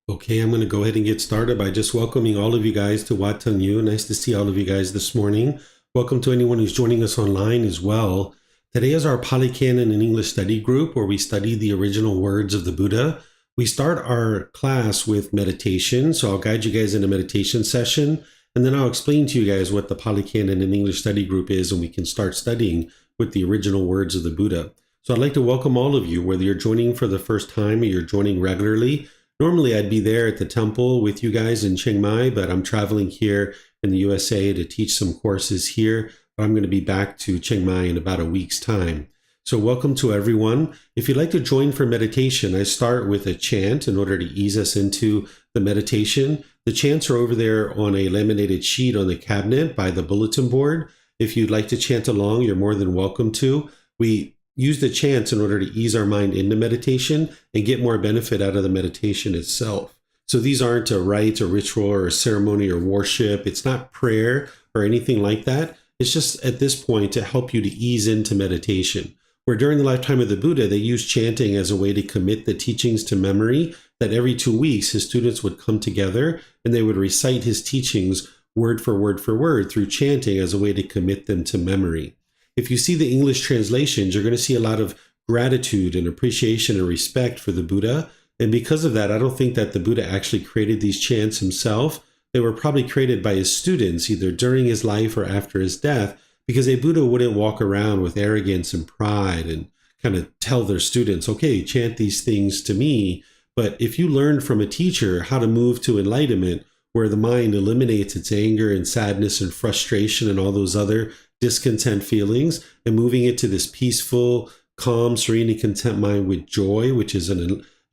Okay, I'm going to go ahead and get started by just welcoming all of you guys to Wat Tung. Nice to see all of you guys this morning. Welcome to anyone who's joining us online as well. Today is our Pali Canon and English study group where we study the original words of the Buddha. We start our class with meditation, so I'll guide you guys in a meditation session, and then I'll explain to you guys what the Pali Canon and English study group is, and we can start studying with the original words of the Buddha. So I'd like to welcome all of you, whether you're joining for the first time or you're joining regularly. Normally, I'd be there at the temple with you guys in Chiang Mai, but I'm traveling here in the USA to teach some courses here. But I'm going to be back to Chiang Mai in about a week's time. So welcome to everyone. If you'd like to join for meditation, I start with a chant in order to ease us into the meditation. The chants are over there on a laminated sheet on the cabinet by the bulletin board. If you'd like to chant along, you're more than welcome to. We use the chants in order to ease our mind into meditation and get more benefit out of the meditation itself. So these aren't a rite or ritual or a ceremony or worship. It's not prayer or anything like that. It's just at this point to help you to ease into meditation. Where during the lifetime of the Buddha, they used chanting as a way to commit the teachings to memory, that every 2 weeks his students would come together and they would recite his teachings word for word for word through chanting as a way to commit them to memory. If you see the English translations, you're going to see a lot of gratitude and appreciation and respect for the Buddha. And because of that, I don't think that the Buddha actually created these chants himself. They were probably created by his students, either during his life or after his death, because a Buddha wouldn't walk around with arrogance and pride and kind of tell their students, okay, chant these things to me. But if you learn from a teacher how to move to enlightenment, where the mind eliminates its anger and sadness and frustration and all those other discontent feelings, and moving it to this peaceful, calm, serene, and content mind with joy, which is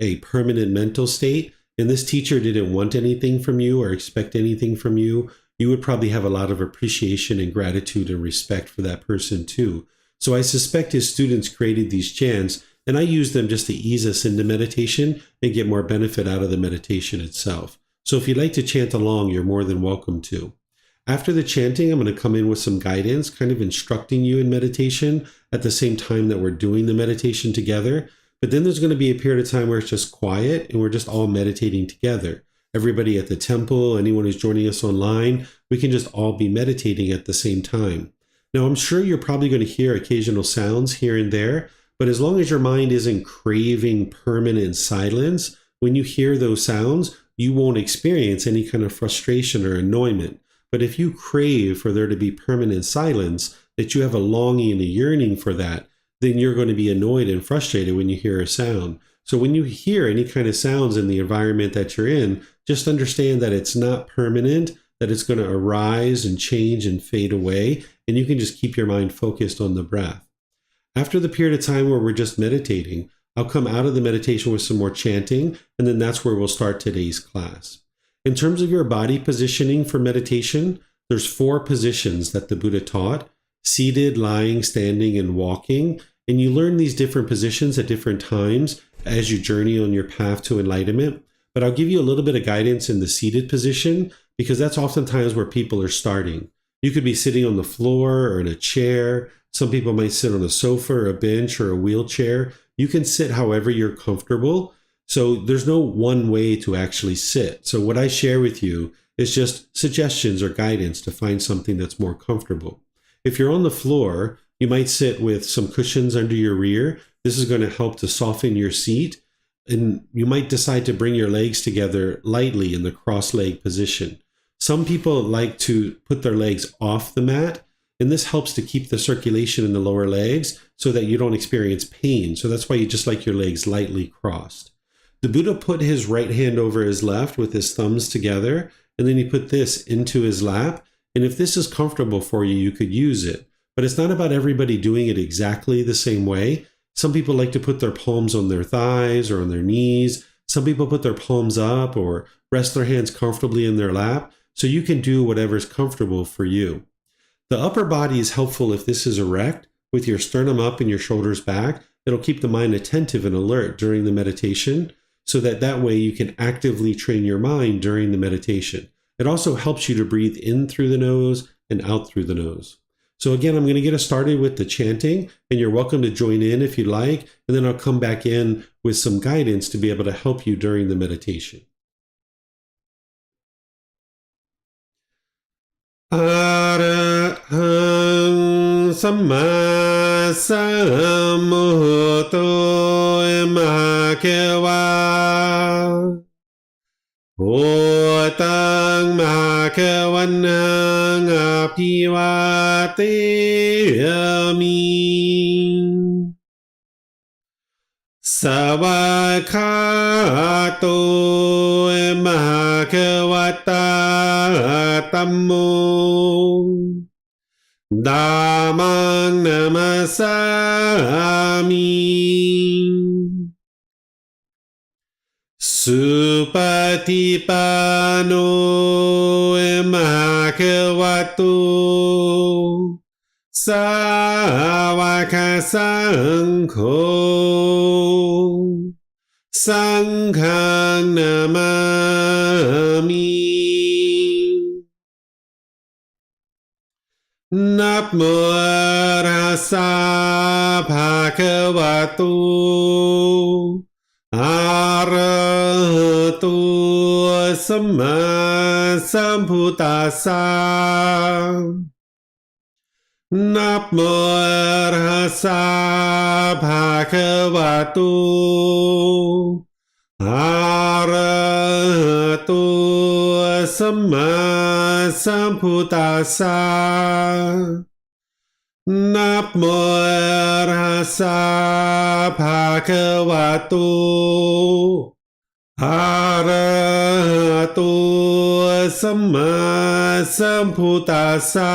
a permanent mental state, and this teacher didn't want anything from you or expect anything from you, you would probably have a lot of appreciation and gratitude and respect for that person too. So I suspect his students created these chants, and I use them just to ease us into meditation and get more benefit out of the meditation itself. So if you'd like to chant along, you're more than welcome to. After the chanting, I'm going to come in with some guidance, kind of instructing you in meditation at the same time that we're doing the meditation together. But then there's going to be a period of time where it's just quiet and we're just all meditating together. Everybody at the temple, anyone who's joining us online, we can just all be meditating at the same time. Now, I'm sure you're probably going to hear occasional sounds here and there, but as long as your mind isn't craving permanent silence, when you hear those sounds, you won't experience any kind of frustration or annoyment. But if you crave for there to be permanent silence, that you have a longing and a yearning for that, then you're going to be annoyed and frustrated when you hear a sound. So when you hear any kind of sounds in the environment that you're in, just understand that it's not permanent, that it's going to arise and change and fade away, and you can just keep your mind focused on the breath. After the period of time where we're just meditating, I'll come out of the meditation with some more chanting, and then that's where we'll start today's class. In terms of your body positioning for meditation, there's 4 positions that the Buddha taught: seated, lying, standing, and walking. And you learn these different positions at different times as you journey on your path to enlightenment. But I'll give you a little bit of guidance in the seated position, because that's oftentimes where people are starting. You could be sitting on the floor or in a chair. Some people might sit on a sofa or a bench or a wheelchair. You can sit however you're comfortable. So there's no one way to actually sit. So what I share with you is just suggestions or guidance to find something that's more comfortable. If you're on the floor, you might sit with some cushions under your rear. This is going to help to soften your seat. And you might decide to bring your legs together lightly in the cross-leg position. Some people like to put their legs off the mat, and this helps to keep the circulation in the lower legs so that you don't experience pain. So that's why you just like your legs lightly crossed. The Buddha put his right hand over his left with his thumbs together, and then he put this into his lap. And if this is comfortable for you, you could use it. But it's not about everybody doing it exactly the same way. Some people like to put their palms on their thighs or on their knees. Some people put their palms up or rest their hands comfortably in their lap. So you can do whatever's comfortable for you. The upper body is helpful if this is erect, with your sternum up and your shoulders back. It'll keep the mind attentive and alert during the meditation, so that way you can actively train your mind during the meditation. It also helps you to breathe in through the nose and out through the nose. So again, I'm going to get us started with the chanting, and you're welcome to join in if you like, and then I'll come back in with some guidance to be able to help you during the meditation. Arahang Samma Sambuddho Makewa Wat Tung Makewanang Apiwateyami Savakato Mahakawata Tammo Dhammang Namasami Supatipano Mahakawatu Sāvaka Saṅkho Saṅghang Namami Namo Tassa Bhagavato Arahato Samma Sambuddhassa Namo Tassa Bhagavato Arahato Samma Sambuddhassa Namo Tassa Bhagavato Arahato Samma Sambuddhassa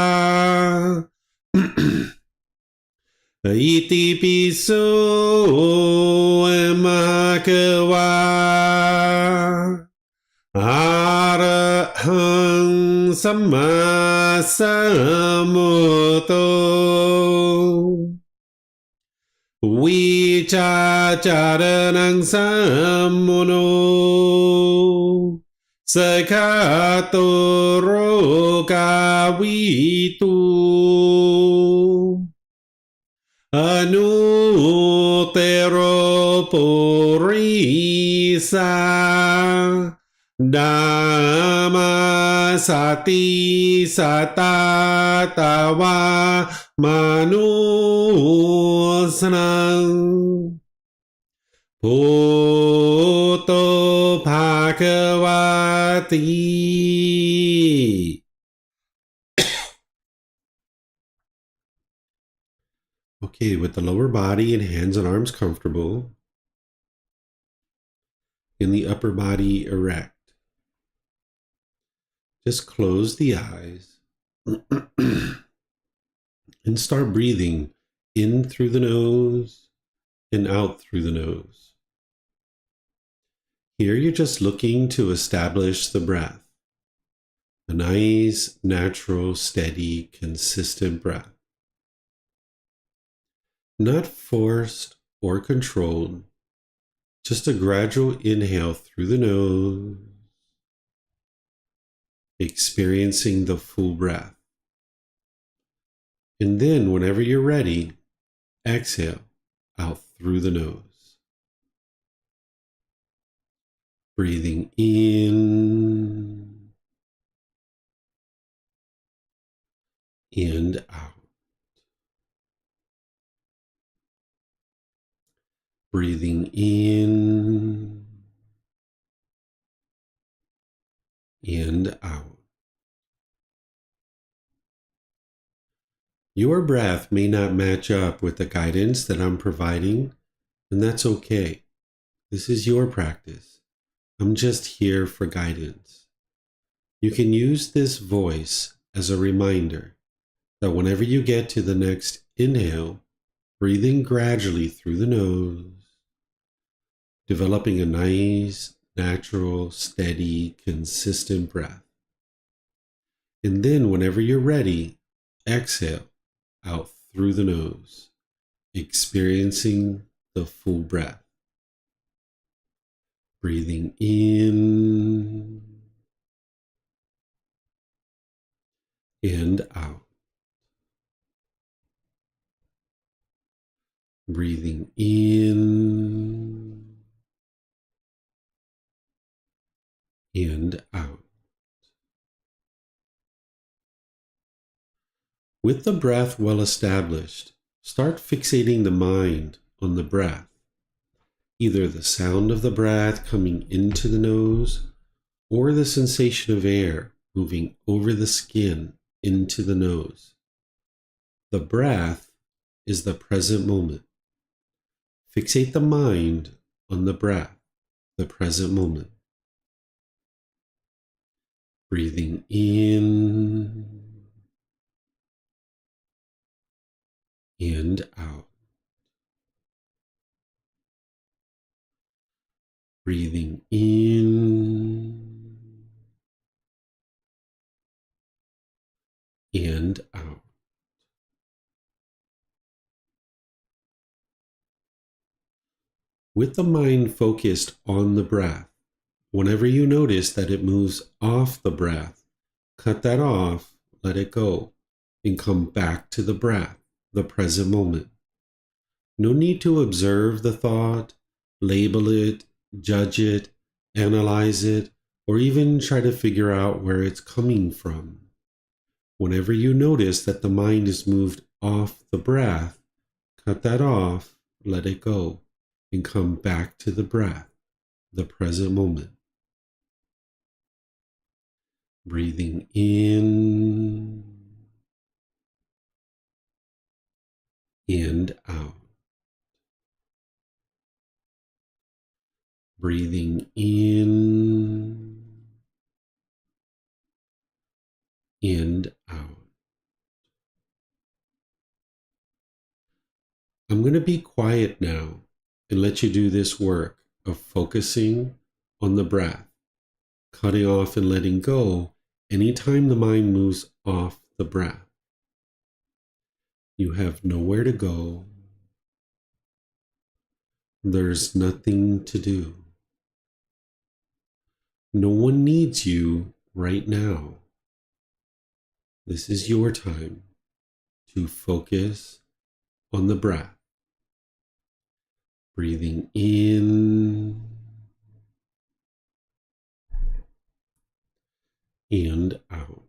Iti piso Bhagava Arahang Samma Sambuddho Vicacaranang Sammuno Sakato Rogavitu Anutero Purisa Dhamma Sati Satatawa Manusnang Bhutto Bhagavati. Okay, with the lower body and hands and arms comfortable, and the upper body erect. Just close the eyes and start breathing in through the nose and out through the nose. Here you're just looking to establish the breath, a nice, natural, steady, consistent breath. Not forced or controlled, just a gradual inhale through the nose, experiencing the full breath. And then, whenever you're ready, exhale out through the nose. Breathing in and out. Breathing in and out. Your breath may not match up with the guidance that I'm providing, and that's okay. This is your practice. I'm just here for guidance. You can use this voice as a reminder that whenever you get to the next inhale, breathing gradually through the nose, developing a nice, natural, steady, consistent breath. And then whenever you're ready, exhale out through the nose, experiencing the full breath. Breathing in and out. Breathing in and out. With the breath well established, start fixating the mind on the breath, either the sound of the breath coming into the nose or the sensation of air moving over the skin into the nose. The breath is the present moment. Fixate the mind on the breath, the present moment. Breathing in and out. Breathing in and out. With the mind focused on the breath, whenever you notice that it moves off the breath, cut that off, let it go, and come back to the breath, the present moment. No need to observe the thought, label it, judge it, analyze it, or even try to figure out where it's coming from. Whenever you notice that the mind is moved off the breath, cut that off, let it go, and come back to the breath, the present moment. Breathing in and out. Breathing in and out. I'm going to be quiet now and let you do this work of focusing on the breath, cutting off and letting go anytime the mind moves off the breath. You have nowhere to go. There's nothing to do. No one needs you right now. This is your time to focus on the breath. Breathing in and out.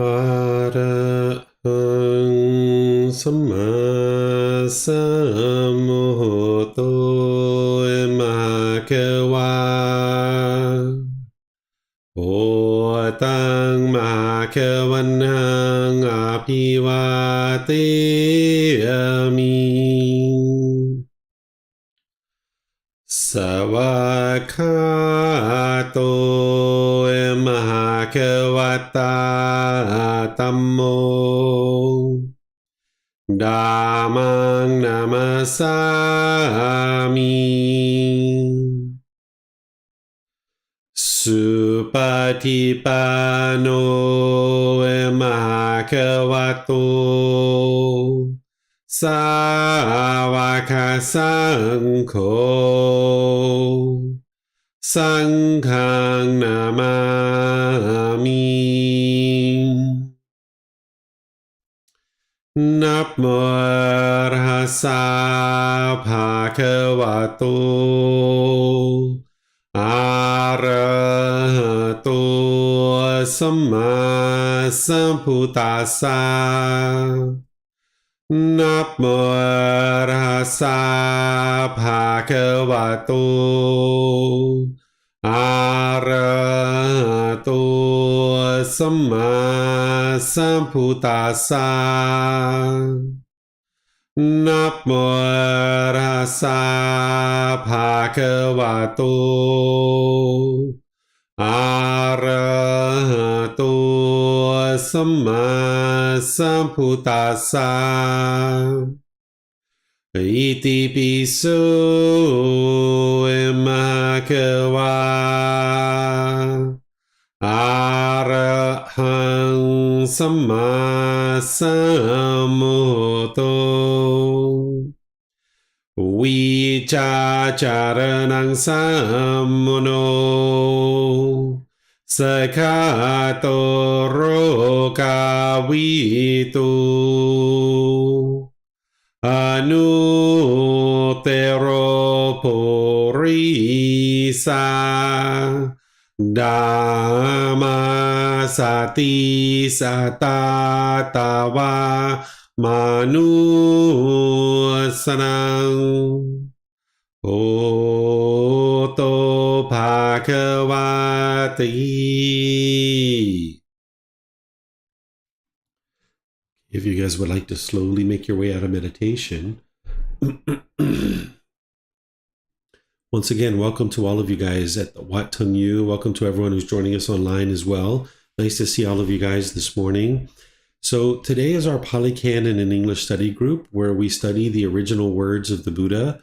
อะระหังสัมมาสัมพุทโธมะคะวะโอตังมะคะวันหังอภิวาเทมิสวากขาโตมหาควตาธัมโมธัมมังนามัสสามิสุปฏิปันโนมหาควโตสาวกสังโฆสังฆังนามามินะโมตัสสะภะคะวะโตอะระหะโตสัมมาสัมพุทธัสสะนะโมตัสสะภะคะวะโตอะระหะโตสัมมาสัมพุทธัสสะนะโมตัสสะภะคะวะโตอะระหะโตสัมมาสัมพุทธัสสะอิติปิโสมะคะวะอะระหังสัมมาสัมพุทโธวิชาจารนังสัมมโนสกขาโตโรกาวิตุอนุเตโรปุริสาดามาสติสัตตาตาวามานุสนังโอโตภาควาติ If you guys would like to slowly make your way out of meditation, once again, welcome to all of you guys at the Wat Tung. Welcome to everyone who's joining us online as well. Nice to see all of you guys this morning. So today is our Pali Canon and English study group where we study the original words of the Buddha.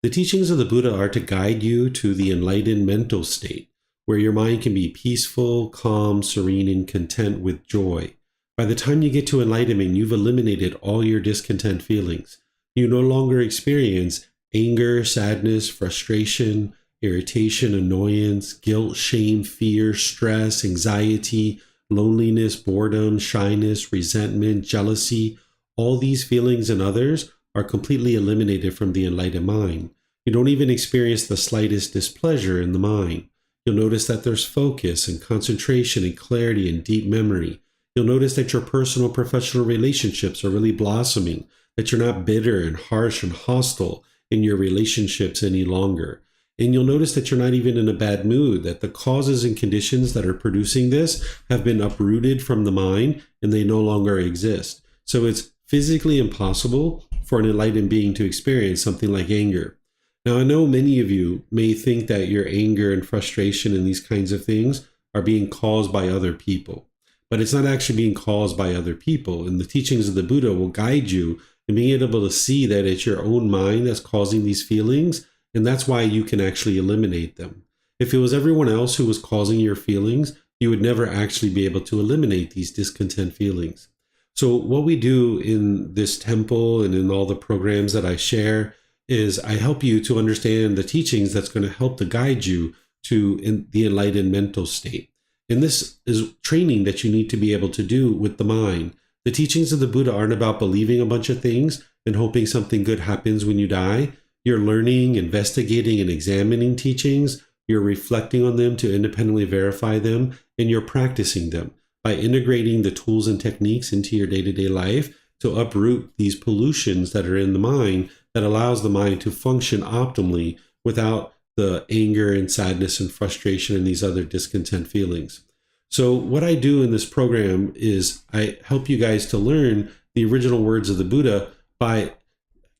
The teachings of the Buddha are to guide you to the enlightened mental state, where your mind can be peaceful, calm, serene, and content with joy. By the time you get to enlightenment, you've eliminated all your discontent feelings. You no longer experience anger, sadness, frustration, irritation, annoyance, guilt, shame, fear, stress, anxiety, loneliness, boredom, shyness, resentment, jealousy. All these feelings and others are completely eliminated from the enlightened mind. You don't even experience the slightest displeasure in the mind. You'll notice that there's focus and concentration and clarity and deep memory. You'll notice that your personal professional relationships are really blossoming, that you're not bitter and harsh and hostile in your relationships any longer. And you'll notice that you're not even in a bad mood, that the causes and conditions that are producing this have been uprooted from the mind and they no longer exist. So it's physically impossible for an enlightened being to experience something like anger. Now, I know many of you may think that your anger and frustration and these kinds of things are being caused by other people, but it's not actually being caused by other people. And the teachings of the Buddha will guide you in being able to see that it's your own mind that's causing these feelings, and that's why you can actually eliminate them. If it was everyone else who was causing your feelings, you would never actually be able to eliminate these discontent feelings. So what we do in this temple and in all the programs that I share is I help you to understand the teachings that's going to help to guide you to the enlightened mental state. And this is training that you need to be able to do with the mind. The teachings of the Buddha aren't about believing a bunch of things and hoping something good happens when you die. You're learning, investigating, and examining teachings. You're reflecting on them to independently verify them, and you're practicing them. by integrating the tools and techniques into your day-to-day life to uproot these pollutions that are in the mind that allows the mind to function optimally without the anger and sadness and frustration and these other discontent feelings. So what I do in this program is I help you guys to learn the original words of the Buddha by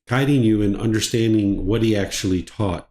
guiding you in understanding what he actually taught.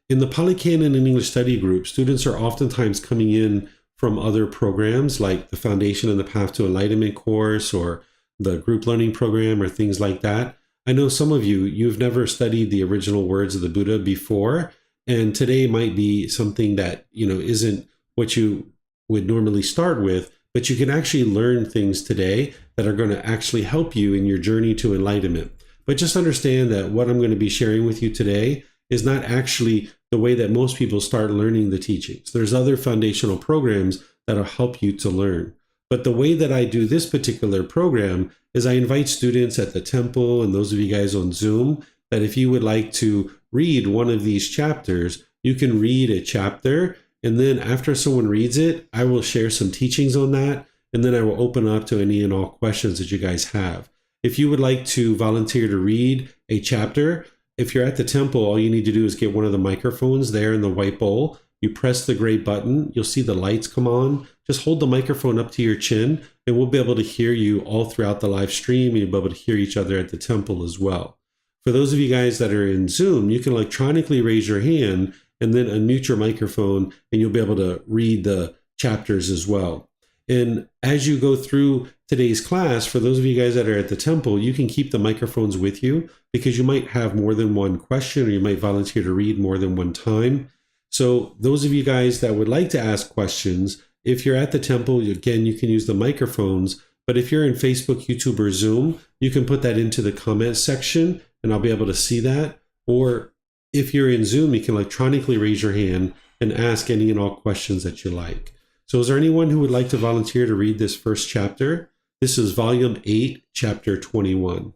In the Pali Canon and English study group, students are oftentimes coming in from other programs like the Foundation and the Path to Enlightenment course or the group learning program or things like that. I know some of you've never studied the original words of the Buddha before, and today might be something that, isn't what you would normally start with, but you can actually learn things today that are going to actually help you in your journey to enlightenment. But just understand that what I'm going to be sharing with you today is not actually the way that most people start learning the teachings. There's other foundational programs that'll help you to learn. But the way that I do this particular program is I invite students at the temple and those of you guys on Zoom that if you would like to read one of these chapters, you can read a chapter. And then after someone reads it, I will share some teachings on that. And then I will open up to any and all questions that you guys have. If you would like to volunteer to read a chapter, if you're at the temple, all you need to do is get one of the microphones there in the white bowl. You press the gray button, you'll see the lights come on. Just hold the microphone up to your chin and we'll be able to hear you all throughout the live stream, and you'll be able to hear each other at the temple as well. For those of you guys that are in Zoom, you can electronically raise your hand and then unmute your microphone and you'll be able to read the chapters as well. And as you go through today's class, for those of you guys that are at the temple, you can keep the microphones with you because you might have more than one question or you might volunteer to read more than one time. So those of you guys that would like to ask questions, if you're at the temple, again, you can use the microphones. But if you're in Facebook, YouTube, or Zoom, you can put that into the comments section and I'll be able to see that. Or if you're in Zoom, you can electronically raise your hand and ask any and all questions that you like. So is there anyone who would like to volunteer to read this first chapter? This is Volume 8, Chapter 21.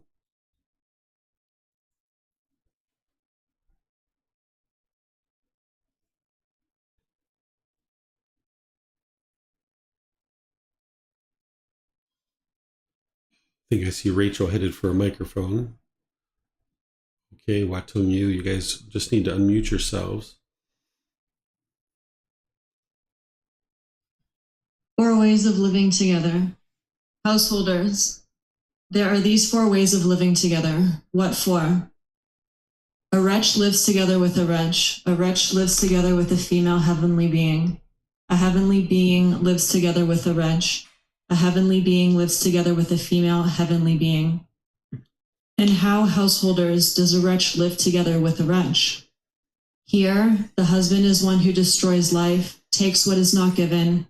I think I see Rachel headed for a microphone. Okay, Wat Tung, you guys just need to unmute yourselves. 4 ways of living together. Householders, there are these 4 ways of living together. What for? A wretch lives together with a wretch. A wretch lives together with a female heavenly being. A heavenly being lives together with a wretch. A heavenly being lives together with a female heavenly being. And how, householders, does a wretch live together with a wretch? Here, the husband is one who destroys life, takes what is not given,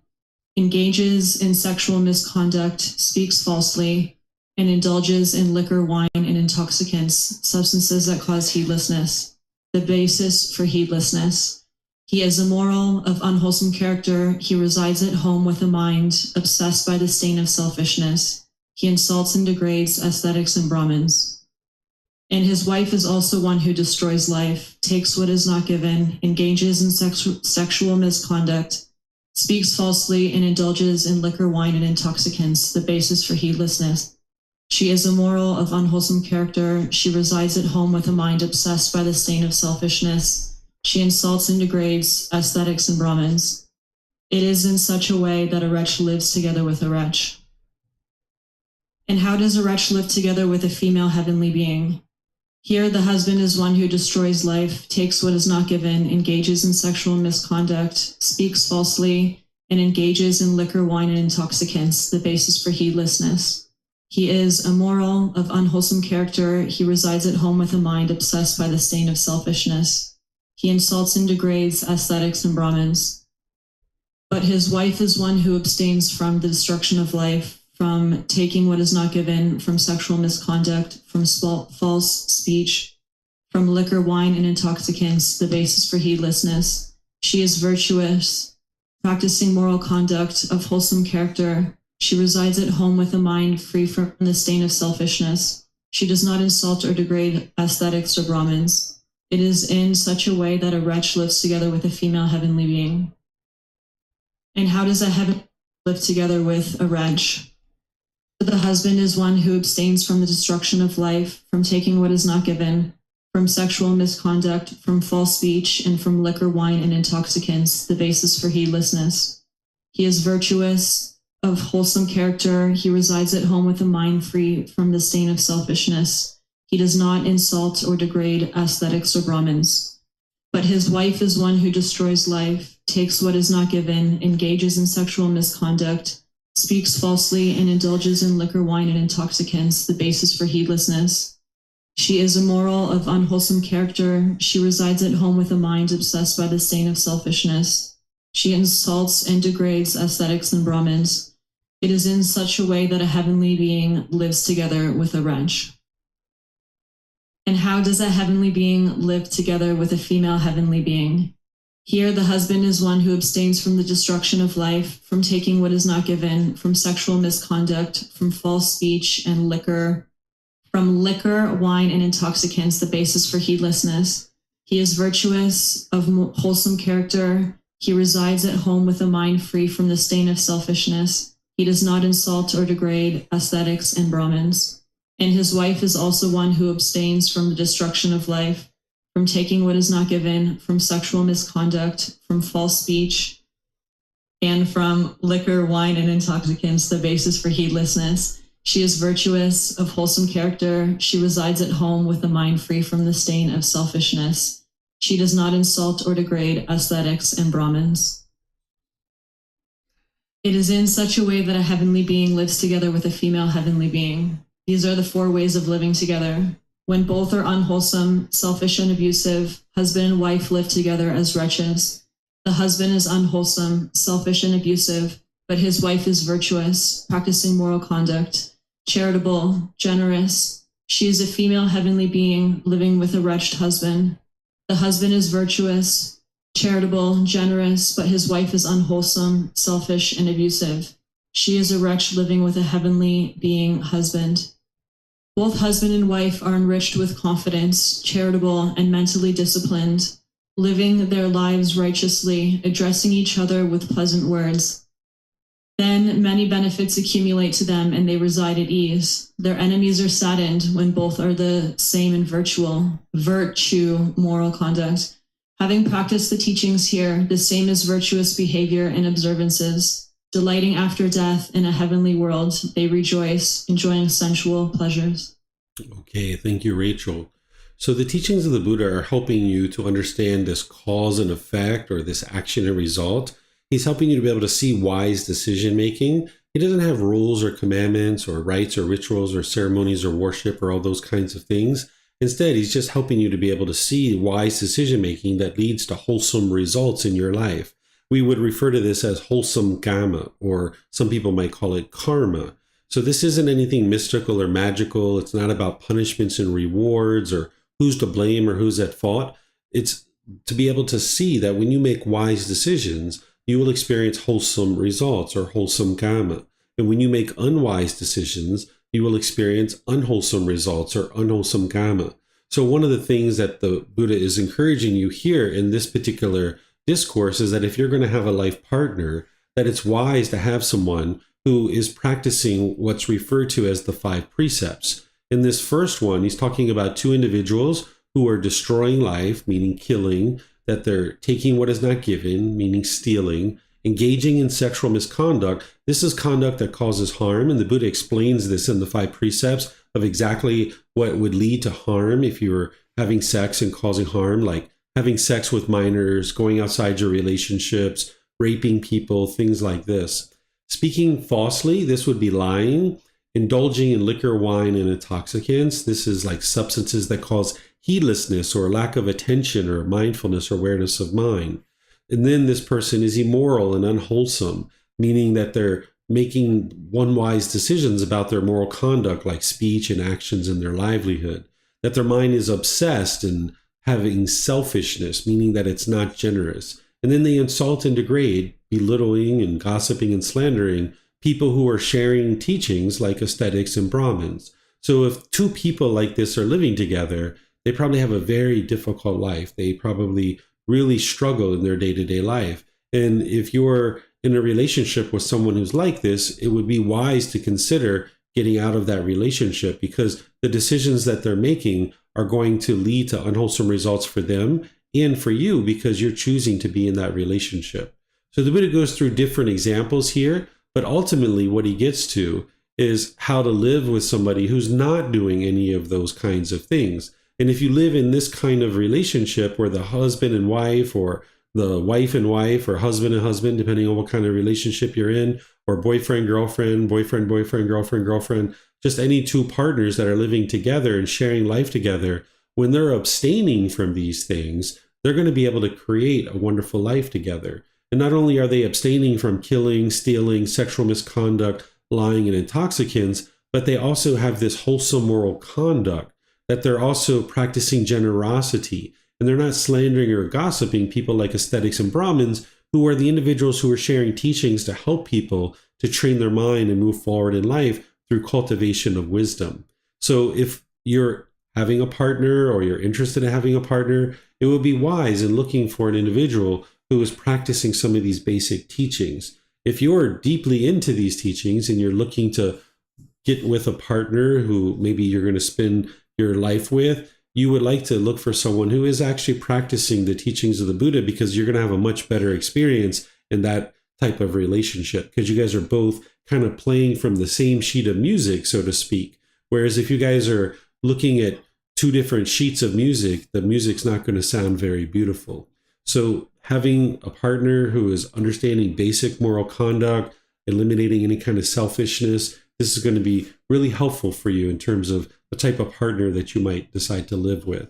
engages in sexual misconduct, speaks falsely, and indulges in liquor, wine, and intoxicants, substances that cause heedlessness, the basis for heedlessness. He is immoral, of unwholesome character. He resides at home with a mind obsessed by the stain of selfishness. He insults and degrades ascetics and Brahmins. And his wife is also one who destroys life, takes what is not given, engages in sexual misconduct, speaks falsely, and indulges in liquor, wine, and intoxicants, the basis for heedlessness. She is immoral, of unwholesome character. She resides at home with a mind obsessed by the stain of selfishness. She insults and degrades ascetics and Brahmins. It is in such a way that a wretch lives together with a wretch. And how does a wretch live together with a female heavenly being? Here, the husband is one who destroys life, takes what is not given, engages in sexual misconduct, speaks falsely, and engages in liquor, wine, and intoxicants, the basis for heedlessness. He is immoral, of unwholesome character. He resides at home with a mind obsessed by the stain of selfishness. He insults and degrades ascetics and Brahmins. But his wife is one who abstains from the destruction of life, from taking what is not given, from sexual misconduct, from false speech, from liquor, wine, and intoxicants, the basis for heedlessness. She is virtuous, practicing moral conduct of wholesome character. She resides at home with a mind free from the stain of selfishness. She does not insult or degrade ascetics or Brahmins. It is in such a way that a wretch lives together with a female heavenly being. And how does a live together with a wretch. The husband is one who abstains from the destruction of life, from taking what is not given, from sexual misconduct, from false speech, and from liquor, wine, and intoxicants, the basis for heedlessness. He is virtuous, of wholesome character. He resides at home with a mind free from the stain of selfishness. He does not insult or degrade ascetics or Brahmins. But his wife is one who destroys life, takes what is not given, engages in sexual misconduct, speaks falsely, and indulges in liquor, wine, and intoxicants, the basis for heedlessness. She is immoral, of unwholesome character. She resides at home with a mind obsessed by the stain of selfishness. She insults and degrades ascetics and Brahmins. It is in such a way that a heavenly being lives together with a wretch. And how does a heavenly being live together with a female heavenly being? Here, the husband is one who abstains from the destruction of life, from taking what is not given, from sexual misconduct, from false speech and liquor, from liquor, wine, and intoxicants, the basis for heedlessness. He is virtuous, of wholesome character. He resides at home with a mind free from the stain of selfishness. He does not insult or degrade ascetics and Brahmins. And his wife is also one who abstains from the destruction of life, from taking what is not given, from sexual misconduct, from false speech, and from liquor, wine, and intoxicants, the basis for heedlessness. She is virtuous, of wholesome character. She resides at home with a mind free from the stain of selfishness. She does not insult or degrade ascetics and Brahmins. It is in such a way that a heavenly being lives together with a female heavenly being. These are the 4 ways of living together. When both are unwholesome, selfish, and abusive, husband and wife live together as wretches. The husband is unwholesome, selfish, and abusive, but his wife is virtuous, practicing moral conduct, charitable, generous. She is a female heavenly being living with a wretched husband. The husband is virtuous, charitable, generous, but his wife is unwholesome, selfish, and abusive. She is a wretch living with a heavenly being husband. Both husband and wife are enriched with confidence, charitable, and mentally disciplined, living their lives righteously, addressing each other with pleasant words. Then many benefits accumulate to them and they reside at ease. Their enemies are saddened when both are the same in virtue, moral conduct. Having practiced the teachings here, the same is virtuous behavior and observances. Delighting after death in a heavenly world, they rejoice, enjoying sensual pleasures. Okay, thank you, Rachel. So the teachings of the Buddha are helping you to understand this cause and effect, or this action and result. He's helping you to be able to see wise decision making. He doesn't have rules or commandments or rites or rituals or ceremonies or worship or all those kinds of things. Instead, he's just helping you to be able to see wise decision making that leads to wholesome results in your life. We would refer to this as wholesome karma, or some people might call it karma. So this isn't anything mystical or magical. It's not about punishments and rewards or who's to blame or who's at fault. It's to be able to see that when you make wise decisions, you will experience wholesome results or wholesome karma. And when you make unwise decisions, you will experience unwholesome results or unwholesome karma. So one of the things that the Buddha is encouraging you here in this particular discourse is that if you're going to have a life partner, that it's wise to have someone who is practicing what's referred to as the 5 precepts. In this first one, he's talking about 2 individuals who are destroying life, meaning killing, that they're taking what is not given, meaning stealing, engaging in sexual misconduct. This is conduct that causes harm, and the Buddha explains this in the 5 precepts of exactly what would lead to harm if you were having sex and causing harm, like having sex with minors, going outside your relationships, raping people, things like this. Speaking falsely, this would be lying. Indulging in liquor, wine, and intoxicants. This is like substances that cause heedlessness or lack of attention or mindfulness or awareness of mind. And then this person is immoral and unwholesome, meaning that they're making unwise decisions about their moral conduct, like speech and actions in their livelihood. That their mind is obsessed and having selfishness, meaning that it's not generous. And then they insult and degrade, belittling and gossiping and slandering people who are sharing teachings like ascetics and Brahmins. So if 2 people like this are living together, they probably have a very difficult life. They probably really struggle in their day-to-day life. And if you're in a relationship with someone who's like this, it would be wise to consider getting out of that relationship, because the decisions that they're making are going to lead to unwholesome results for them and for you, because you're choosing to be in that relationship. So the Buddha goes through different examples here, but ultimately what he gets to is how to live with somebody who's not doing any of those kinds of things. And if you live in this kind of relationship where the husband and wife, or the wife and wife, or husband and husband, depending on what kind of relationship you're in, or boyfriend, girlfriend, boyfriend, boyfriend, girlfriend, girlfriend, just any two partners that are living together and sharing life together, when they're abstaining from these things, they're going to be able to create a wonderful life together. And not only are they abstaining from killing, stealing, sexual misconduct, lying, and intoxicants, but they also have this wholesome moral conduct, that they're also practicing generosity, and they're not slandering or gossiping people like ascetics and Brahmins, who are the individuals who are sharing teachings to help people to train their mind and move forward in life through cultivation of wisdom. So if you're having a partner, or you're interested in having a partner, it would be wise in looking for an individual who is practicing some of these basic teachings. If you're deeply into these teachings and you're looking to get with a partner who maybe you're going to spend your life with, you would like to look for someone who is actually practicing the teachings of the Buddha, because you're going to have a much better experience in that type of relationship, because you guys are both kind of playing from the same sheet of music, so to speak. Whereas if you guys are looking at two different sheets of music, the music's not going to sound very beautiful. So having a partner who is understanding basic moral conduct, eliminating any kind of selfishness, this is going to be really helpful for you in terms of the type of partner that you might decide to live with.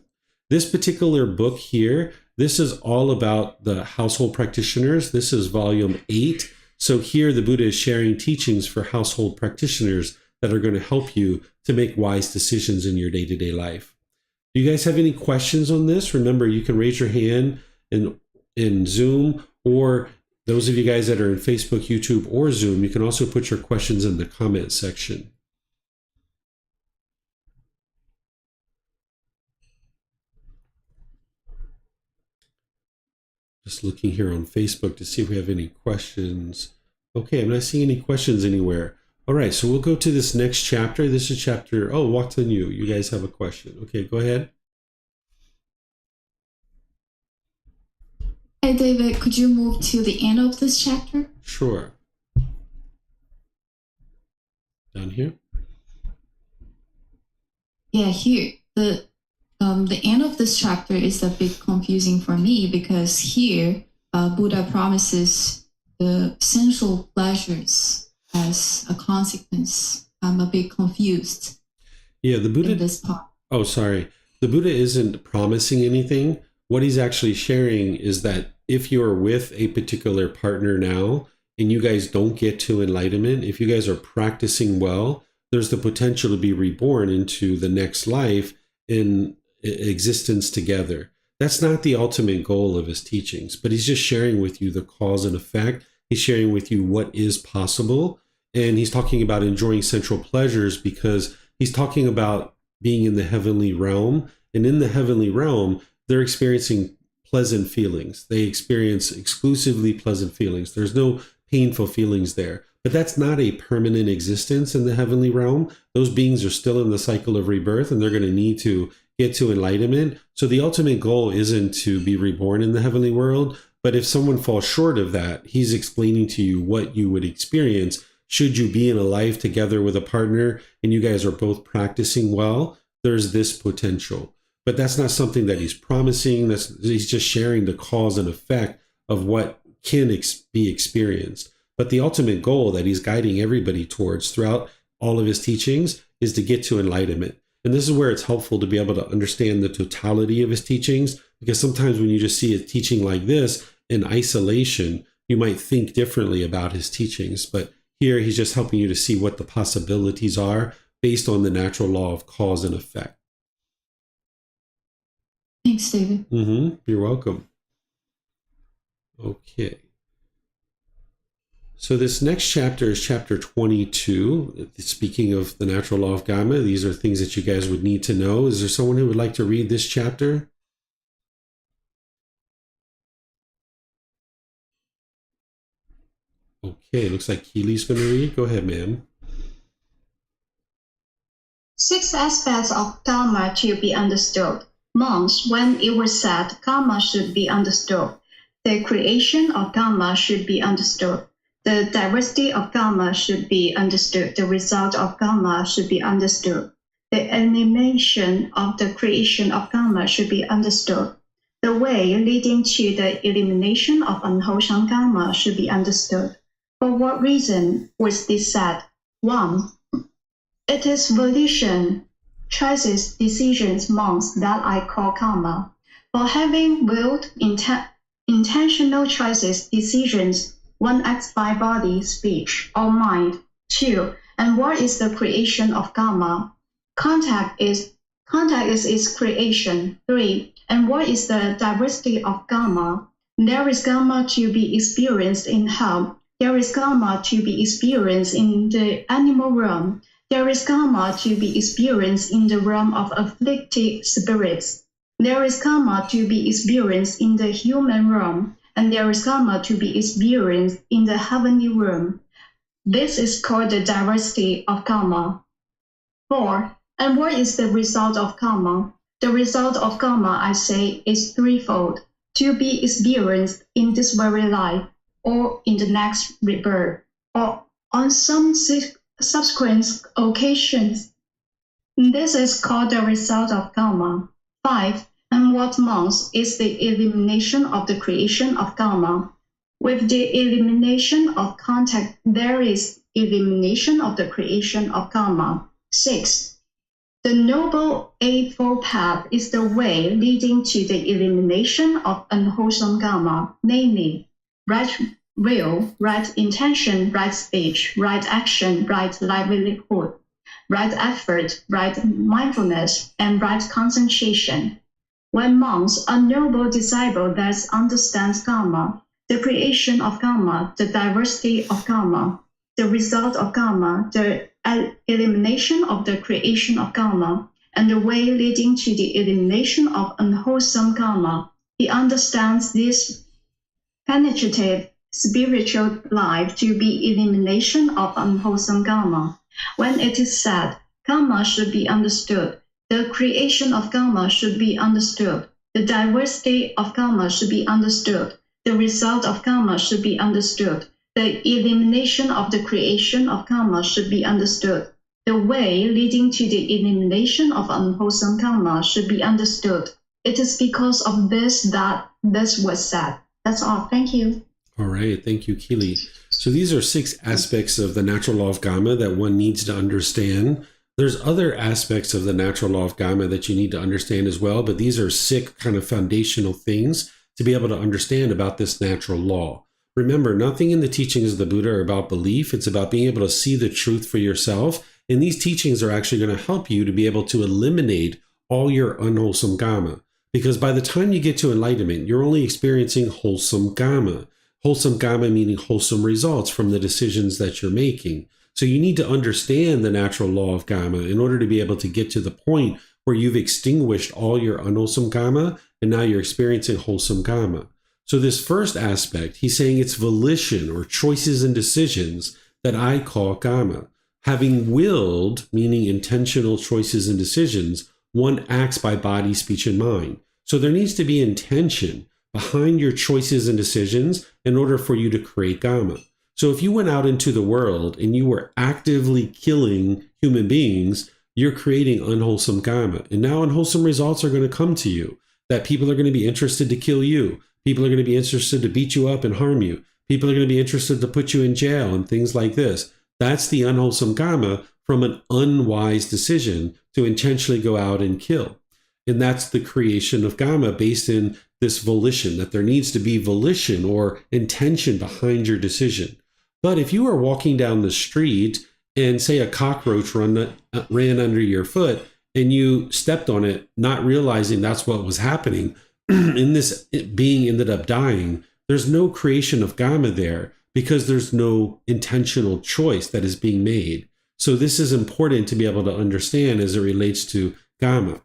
This particular book here, this is all about the household practitioners. This is volume 8. So here the Buddha is sharing teachings for household practitioners that are going to help you to make wise decisions in your day-to-day life. Do you guys have any questions on this? Remember, you can raise your hand in Zoom, or those of you guys that are in Facebook, YouTube, or Zoom, you can also put your questions in the comment section. Just looking here on Facebook to see if we have any questions. Okay, I'm not seeing any questions anywhere. All right, so we'll go to this next chapter. This is chapter, Wat Tung. You guys have a question. Okay, go ahead. Hey, David, could you move to the end of this chapter? Sure. Down here? Yeah, here. The end of this chapter is a bit confusing for me, because here Buddha promises the sensual pleasures as a consequence. I'm a bit confused. Yeah, the Buddha. In this part. Oh, sorry. The Buddha isn't promising anything. What he's actually sharing is that if you're with a particular partner now and you guys don't get to enlightenment, if you guys are practicing well, there's the potential to be reborn into the next life in existence together. That's not the ultimate goal of his teachings, but he's just sharing with you the cause and effect. He's sharing with you what is possible. And he's talking about enjoying sensual pleasures, because he's talking about being in the heavenly realm. And in the heavenly realm, they're experiencing pleasant feelings. They experience exclusively pleasant feelings. There's no painful feelings there. But that's not a permanent existence in the heavenly realm. Those beings are still in the cycle of rebirth, and they're going to need to get to enlightenment. So the ultimate goal isn't to be reborn in the heavenly world. But if someone falls short of that, he's explaining to you what you would experience should you be in a life together with a partner and you guys are both practicing well. There's this potential. But that's not something that he's promising. He's just sharing the cause and effect of what can be experienced. But the ultimate goal that he's guiding everybody towards throughout all of his teachings is to get to enlightenment. And this is where it's helpful to be able to understand the totality of his teachings, because sometimes when you just see a teaching like this in isolation, you might think differently about his teachings. But here he's just helping you to see what the possibilities are based on the natural law of cause and effect. Thanks, David. You're welcome. Okay. So this next chapter is chapter 22. Speaking of the natural law of karma, these are things that you guys would need to know. Is there someone who would like to read this chapter? Okay, looks like Keely's going to read. Go ahead, ma'am. 6 aspects of karma to be understood. Monks, when it was said karma should be understood, the creation of karma should be understood. The diversity of karma should be understood. The result of karma should be understood. The elimination of the creation of karma should be understood. The way leading to the elimination of unwholesome karma should be understood. For what reason was this said? 1. It is volition, choices, decisions, monks that I call karma. For having willed intentional choices, decisions, one acts by body, speech, or mind. 2. And what is the creation of karma? Contact is its creation. 3. And what is the diversity of karma? There is karma to be experienced in hell. There is karma to be experienced in the animal realm. There is karma to be experienced in the realm of afflicted spirits. There is karma to be experienced in the human realm, and there is karma to be experienced in the heavenly realm. This is called the diversity of karma. 4. And what is the result of karma? The result of karma, I say, is threefold: to be experienced in this very life, or in the next rebirth, or on some subsequent occasions. This is called the result of karma. 5. And what monks is the elimination of the creation of karma. With the elimination of contact, there is elimination of the creation of karma. 6. The Noble Eightfold Path is the way leading to the elimination of unwholesome karma, namely, right will, right intention, right speech, right action, right livelihood, right effort, right mindfulness, and right concentration. When monks, a noble disciple that understands karma, the creation of karma, the diversity of karma, the result of karma, the elimination of the creation of karma, and the way leading to the elimination of unwholesome karma, he understands this penetrative spiritual life to be elimination of unwholesome karma. When it is said, karma should be understood, the creation of karma should be understood, the diversity of karma should be understood, the result of karma should be understood, the elimination of the creation of karma should be understood, the way leading to the elimination of unwholesome karma should be understood. It is because of this that this was said. That's all. Thank you. All right. Thank you, Keely. So these are 6 aspects of the natural law of karma that one needs to understand. There's other aspects of the natural law of karma that you need to understand as well, but these are 6 kind of foundational things to be able to understand about this natural law. Remember, nothing in the teachings of the Buddha are about belief. It's about being able to see the truth for yourself. And these teachings are actually going to help you to be able to eliminate all your unwholesome karma. Because by the time you get to enlightenment, you're only experiencing wholesome karma. Wholesome karma meaning wholesome results from the decisions that you're making. So you need to understand the natural law of karma in order to be able to get to the point where you've extinguished all your unwholesome karma and now you're experiencing wholesome karma. So this first aspect, he's saying it's volition or choices and decisions that I call karma. Having willed, meaning intentional choices and decisions, one acts by body, speech, and mind. So there needs to be intention behind your choices and decisions in order for you to create karma. So if you went out into the world and you were actively killing human beings, you're creating unwholesome karma. And now unwholesome results are going to come to you, that people are going to be interested to kill you. People are going to be interested to beat you up and harm you. People are going to be interested to put you in jail and things like this. That's the unwholesome karma from an unwise decision to intentionally go out and kill. And that's the creation of karma based in this volition, that there needs to be volition or intention behind your decision. But if you are walking down the street and say a cockroach ran under your foot and you stepped on it, not realizing that's what was happening, and this being ended up dying, there's no creation of karma there because there's no intentional choice that is being made. So this is important to be able to understand as it relates to karma.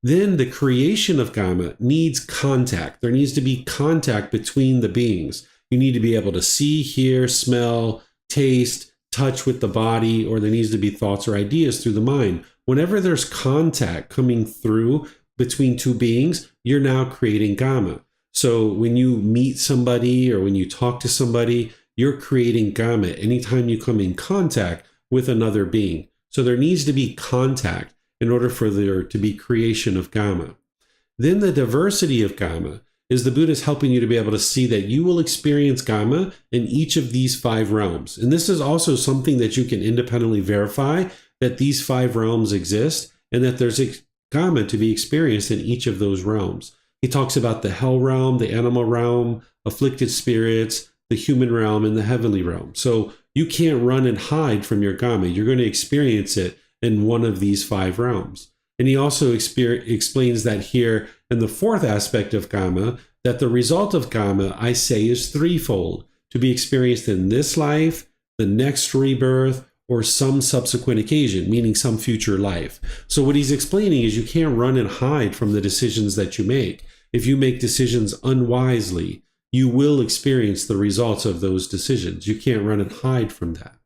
Then the creation of karma needs contact. There needs to be contact between the beings. You need to be able to see, hear, smell, taste, touch with the body, or there needs to be thoughts or ideas through the mind. Whenever there's contact coming through between two beings, you're now creating Gama. So when you meet somebody or when you talk to somebody, you're creating Gama anytime you come in contact with another being. So there needs to be contact in order for there to be creation of Gama. Then the diversity of Gama is the Buddha is helping you to be able to see that you will experience Gama in each of these 5 realms. And this is also something that you can independently verify, that these 5 realms exist and that there's Gama to be experienced in each of those realms. He talks about the hell realm, the animal realm, afflicted spirits, the human realm, and the heavenly realm. So you can't run and hide from your Gama. You're going to experience it in one of these 5 realms. And he also explains that here in the 4th aspect of Gama, that the result of Gama, I say, is threefold, to be experienced in this life, the next rebirth, or some subsequent occasion, meaning some future life. So what he's explaining is you can't run and hide from the decisions that you make. If you make decisions unwisely, you will experience the results of those decisions. You can't run and hide from that.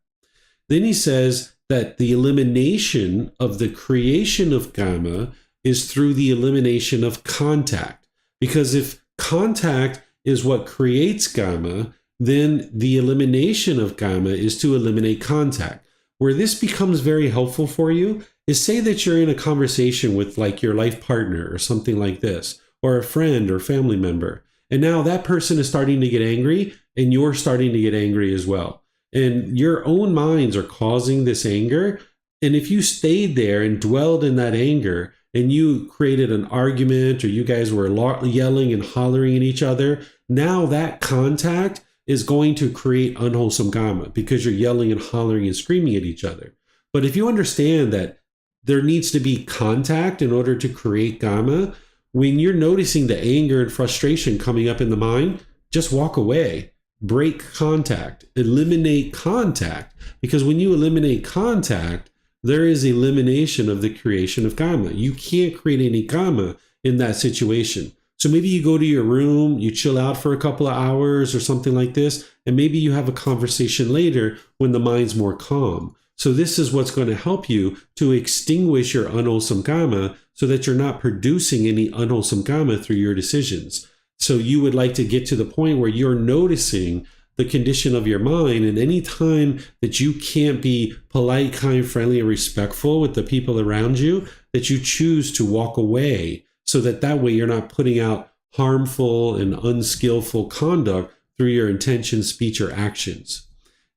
Then he says that the elimination of the creation of Gama is through the elimination of contact. Because if contact is what creates Gama, then the elimination of Gama is to eliminate contact. Where this becomes very helpful for you is, say that you're in a conversation with like your life partner or something like this, or a friend or family member. And now that person is starting to get angry and you're starting to get angry as well. And your own minds are causing this anger. And if you stayed there and dwelled in that anger and you created an argument or you guys were yelling and hollering at each other, now that contact is going to create unwholesome Gama because you're yelling and hollering and screaming at each other. But if you understand that there needs to be contact in order to create Gama, when you're noticing the anger and frustration coming up in the mind, just walk away, break contact, eliminate contact. Because when you eliminate contact, there is elimination of the creation of Gama. You can't create any Gama in that situation. So maybe you go to your room, you chill out for a couple of hours or something like this, and maybe you have a conversation later when the mind's more calm. So this is what's going to help you to extinguish your unwholesome Gama so that you're not producing any unwholesome Gama through your decisions. So you would like to get to the point where you're noticing the condition of your mind, and any time that you can't be polite, kind, friendly, and respectful with the people around you, that you choose to walk away, so that way you're not putting out harmful and unskillful conduct through your intention, speech, or actions.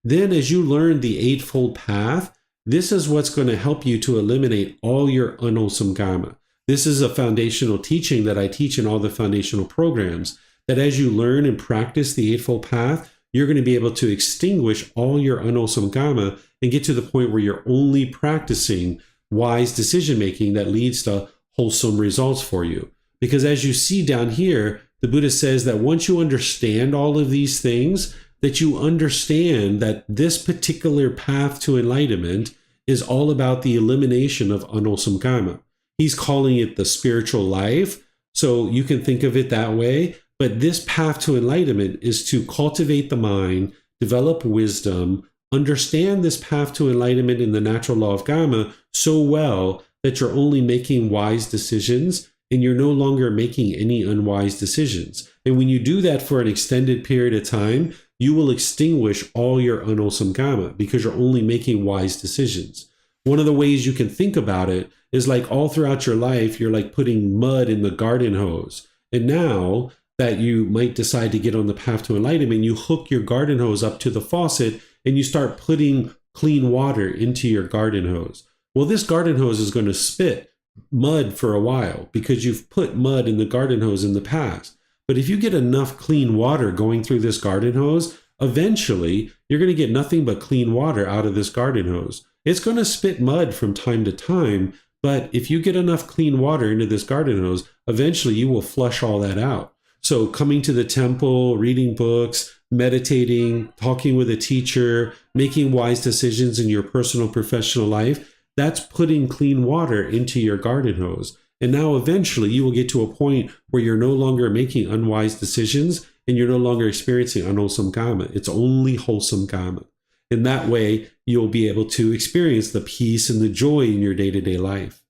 Then as you learn the Eightfold Path, this is what's going to help you to eliminate all your unwholesome Gama. This is a foundational teaching that I teach in all the foundational programs, that as you learn and practice the Eightfold Path, you're going to be able to extinguish all your unwholesome Gama and get to the point where you're only practicing wise decision-making that leads to wholesome results for you. Because as you see down here, the Buddha says that once you understand all of these things, that you understand that this particular path to enlightenment is all about the elimination of unwholesome Gama. He's calling it the spiritual life, so you can think of it that way. But this path to enlightenment is to cultivate the mind, develop wisdom, understand this path to enlightenment in the natural law of Gama so well that you're only making wise decisions and you're no longer making any unwise decisions. And when you do that for an extended period of time, you will extinguish all your unwholesome Gama because you're only making wise decisions. One of the ways you can think about it is like all throughout your life, you're like putting mud in the garden hose. And now that you might decide to get on the path to enlightenment, you hook your garden hose up to the faucet and you start putting clean water into your garden hose. Well, this garden hose is going to spit mud for a while because you've put mud in the garden hose in the past. But if you get enough clean water going through this garden hose, eventually you're going to get nothing but clean water out of this garden hose. It's going to spit mud from time to time, but if you get enough clean water into this garden hose, eventually you will flush all that out. So coming to the temple, reading books, meditating, talking with a teacher, making wise decisions in your personal professional life, that's putting clean water into your garden hose. And now eventually you will get to a point where you're no longer making unwise decisions and you're no longer experiencing unwholesome karma. It's only wholesome karma. In that way, you'll be able to experience the peace and the joy in your day-to-day life.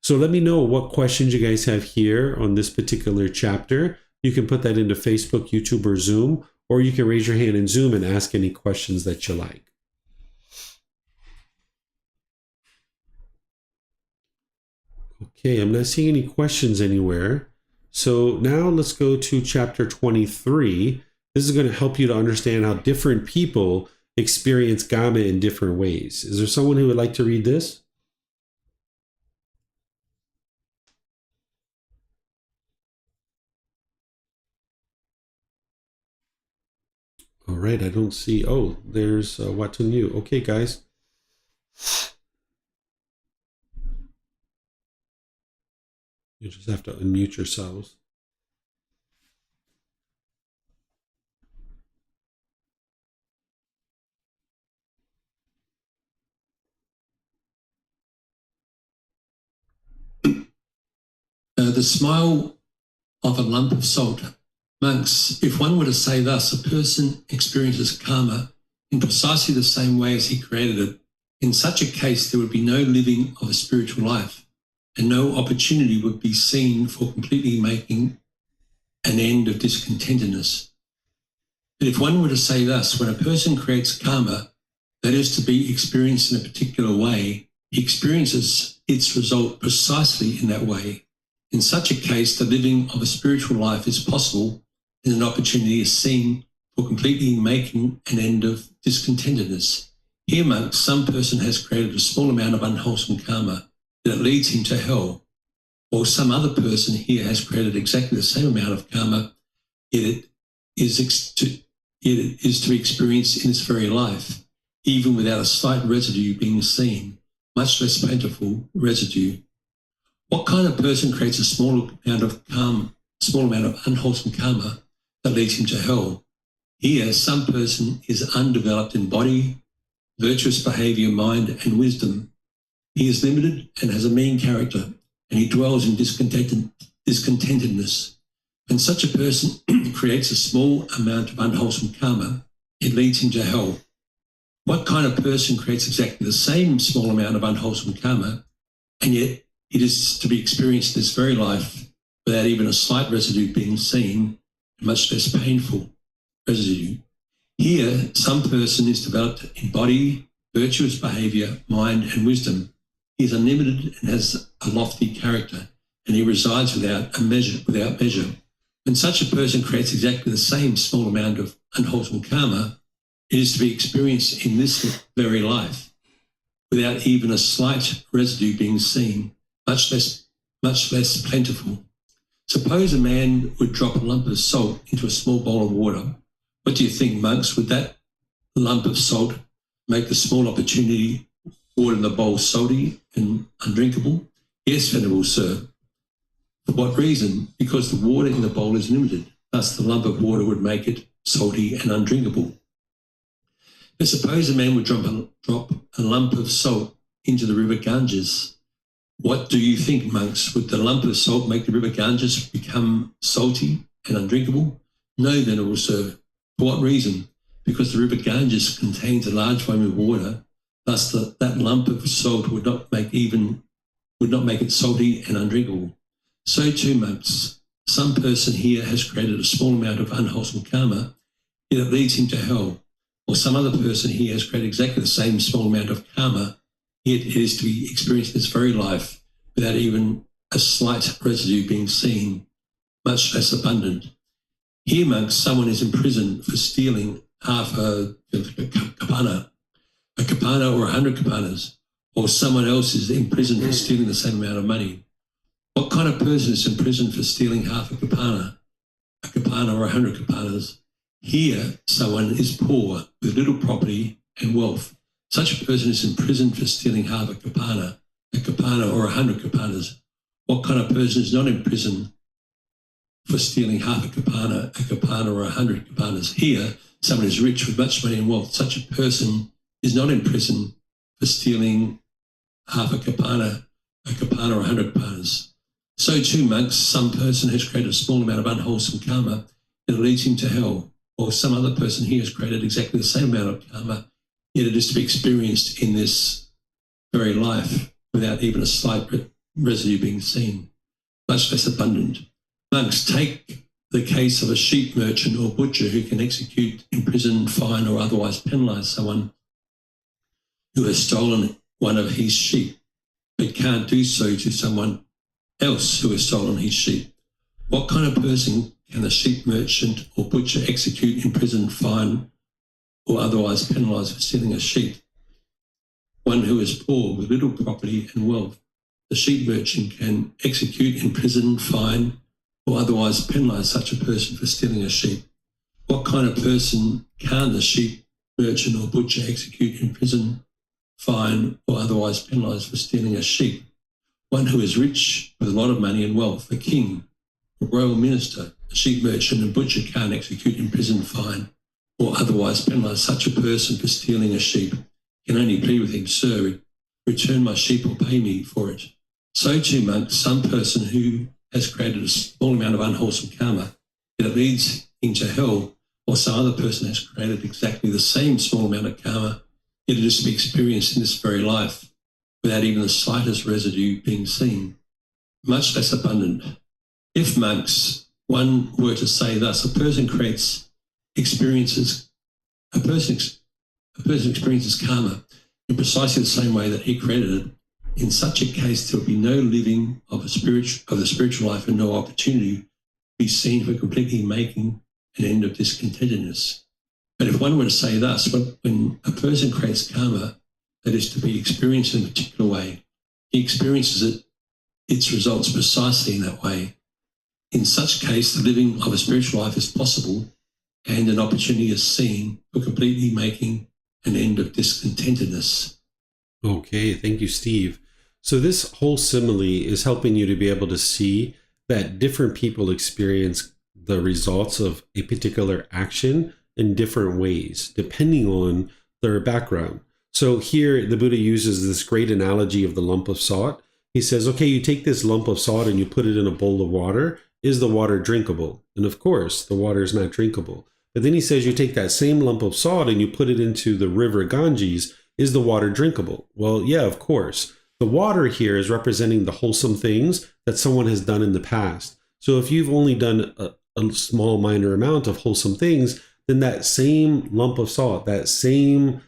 So let me know what questions you guys have here on this particular chapter. You can put that into Facebook, YouTube, or Zoom, or you can raise your hand in Zoom and ask any questions that you like. Okay, I'm not seeing any questions anywhere. So now let's go to chapter 23. This is going to help you to understand how different people experience karma in different ways. Is there someone who would like to read this? All right, I don't see. Oh, there's Wat Tung. Okay, guys. You just have to unmute yourselves. The smile of a lump of salt. Monks, if one were to say thus, a person experiences karma in precisely the same way as he created it, in such a case there would be no living of a spiritual life, and no opportunity would be seen for completely making an end of discontentedness. But if one were to say thus, when a person creates karma that is to be experienced in a particular way, he experiences its result precisely in that way. In such a case, the living of a spiritual life is possible and an opportunity is seen for completely making an end of discontentedness. Here, monks, some person has created a small amount of unwholesome karma that leads him to hell, or some other person here has created exactly the same amount of karma, yet it is to be experienced in its very life, even without a slight residue being seen, much less plentiful residue. What kind of person creates a small amount of unwholesome karma that leads him to hell? Here, some person is undeveloped in body, virtuous behavior, mind, and wisdom. He is limited and has a mean character, and he dwells in discontentedness. When such a person creates a small amount of unwholesome karma, it leads him to hell. What kind of person creates exactly the same small amount of unwholesome karma, and yet it is to be experienced in this very life without even a slight residue being seen, much less painful residue? Here, some person is developed in body, virtuous behavior, mind, and wisdom. He is unlimited and has a lofty character, and he resides without measure. When such a person creates exactly the same small amount of unwholesome karma, it is to be experienced in this very life without even a slight residue being seen, much less plentiful. Suppose a man would drop a lump of salt into a small bowl of water. What do you think, monks? Would that lump of salt make the small opportunity water in the bowl salty and undrinkable? Yes, venerable sir. For what reason? Because the water in the bowl is limited. Thus, the lump of water would make it salty and undrinkable. But suppose a man would drop a lump of salt into the river Ganges. What do you think, monks? Would the lump of salt make the river Ganges become salty and undrinkable? No, venerable sir. For what reason? Because the river Ganges contains a large volume of water. Thus, that lump of salt would not make it salty and undrinkable. So too, monks, some person here has created a small amount of unwholesome karma, yet it leads him to hell. Or some other person here has created exactly the same small amount of karma, yet it is to be experienced in this very life without even a slight residue being seen, much less abundant. Here, monks, someone is imprisoned for stealing half a kapana or 100 kapanas, or someone else is imprisoned for stealing the same amount of money. What kind of person is imprisoned for stealing half a kapana or 100 kapanas? Here, someone is poor with little property and wealth. Such a person is imprisoned for stealing half a kapana or 100 kapanas. What kind of person is not in prison for stealing half a kapana or 100 kapanas? Here, someone is rich with much money and wealth. Such a person is not in prison for stealing half a kapana or 100 kapanas. So too, monks, some person has created a small amount of unwholesome karma, and it leads him to hell. Or some other person here has created exactly the same amount of karma, yet it is to be experienced in this very life without even a slight residue being seen, much less abundant. Monks, take the case of a sheep merchant or butcher who can execute, imprison, fine, or otherwise penalise someone who has stolen one of his sheep, but can't do so to someone else who has stolen his sheep. What kind of person can the sheep merchant or butcher execute, imprison, fine, or otherwise penalise for stealing a sheep? One who is poor with little property and wealth. The sheep merchant can execute, imprison, fine, or otherwise penalise such a person for stealing a sheep. What kind of person can the sheep merchant or butcher execute, imprison, fine, or otherwise penalise for stealing a sheep? One who is rich with a lot of money and wealth, a king, a royal minister. A sheep merchant and butcher can't execute, imprison, fine, or otherwise penalise such a person for stealing a sheep. Can only plead with him, Sir, return my sheep or pay me for it. So too, monks, some person who has created a small amount of unwholesome karma that leads into hell, or some other person has created exactly the same small amount of karma, yet it is to be experienced in this very life without even the slightest residue being seen, much less abundant. If, monks, one were to say thus, a person experiences karma in precisely the same way that he created it. In such a case, there will be no living of the spiritual life and no opportunity to be seen for completely making an end of discontentedness. But if one were to say thus, when a person creates karma that is to be experienced in a particular way, he experiences its results precisely in that way. In such case, the living of a spiritual life is possible and an opportunity is seen for completely making an end of discontentedness. Okay, thank you, Steve. So this whole simile is helping you to be able to see that different people experience the results of a particular action in different ways, depending on their background. So here, the Buddha uses this great analogy of the lump of salt. He says, okay, you take this lump of salt and you put it in a bowl of water. Is the water drinkable? And of course, the water is not drinkable. But then he says you take that same lump of salt and you put it into the river Ganges. Is the water drinkable? Well, yeah, of course. The water here is representing the wholesome things that someone has done in the past. So if you've only done a small minor amount of wholesome things, then that same lump of salt, that same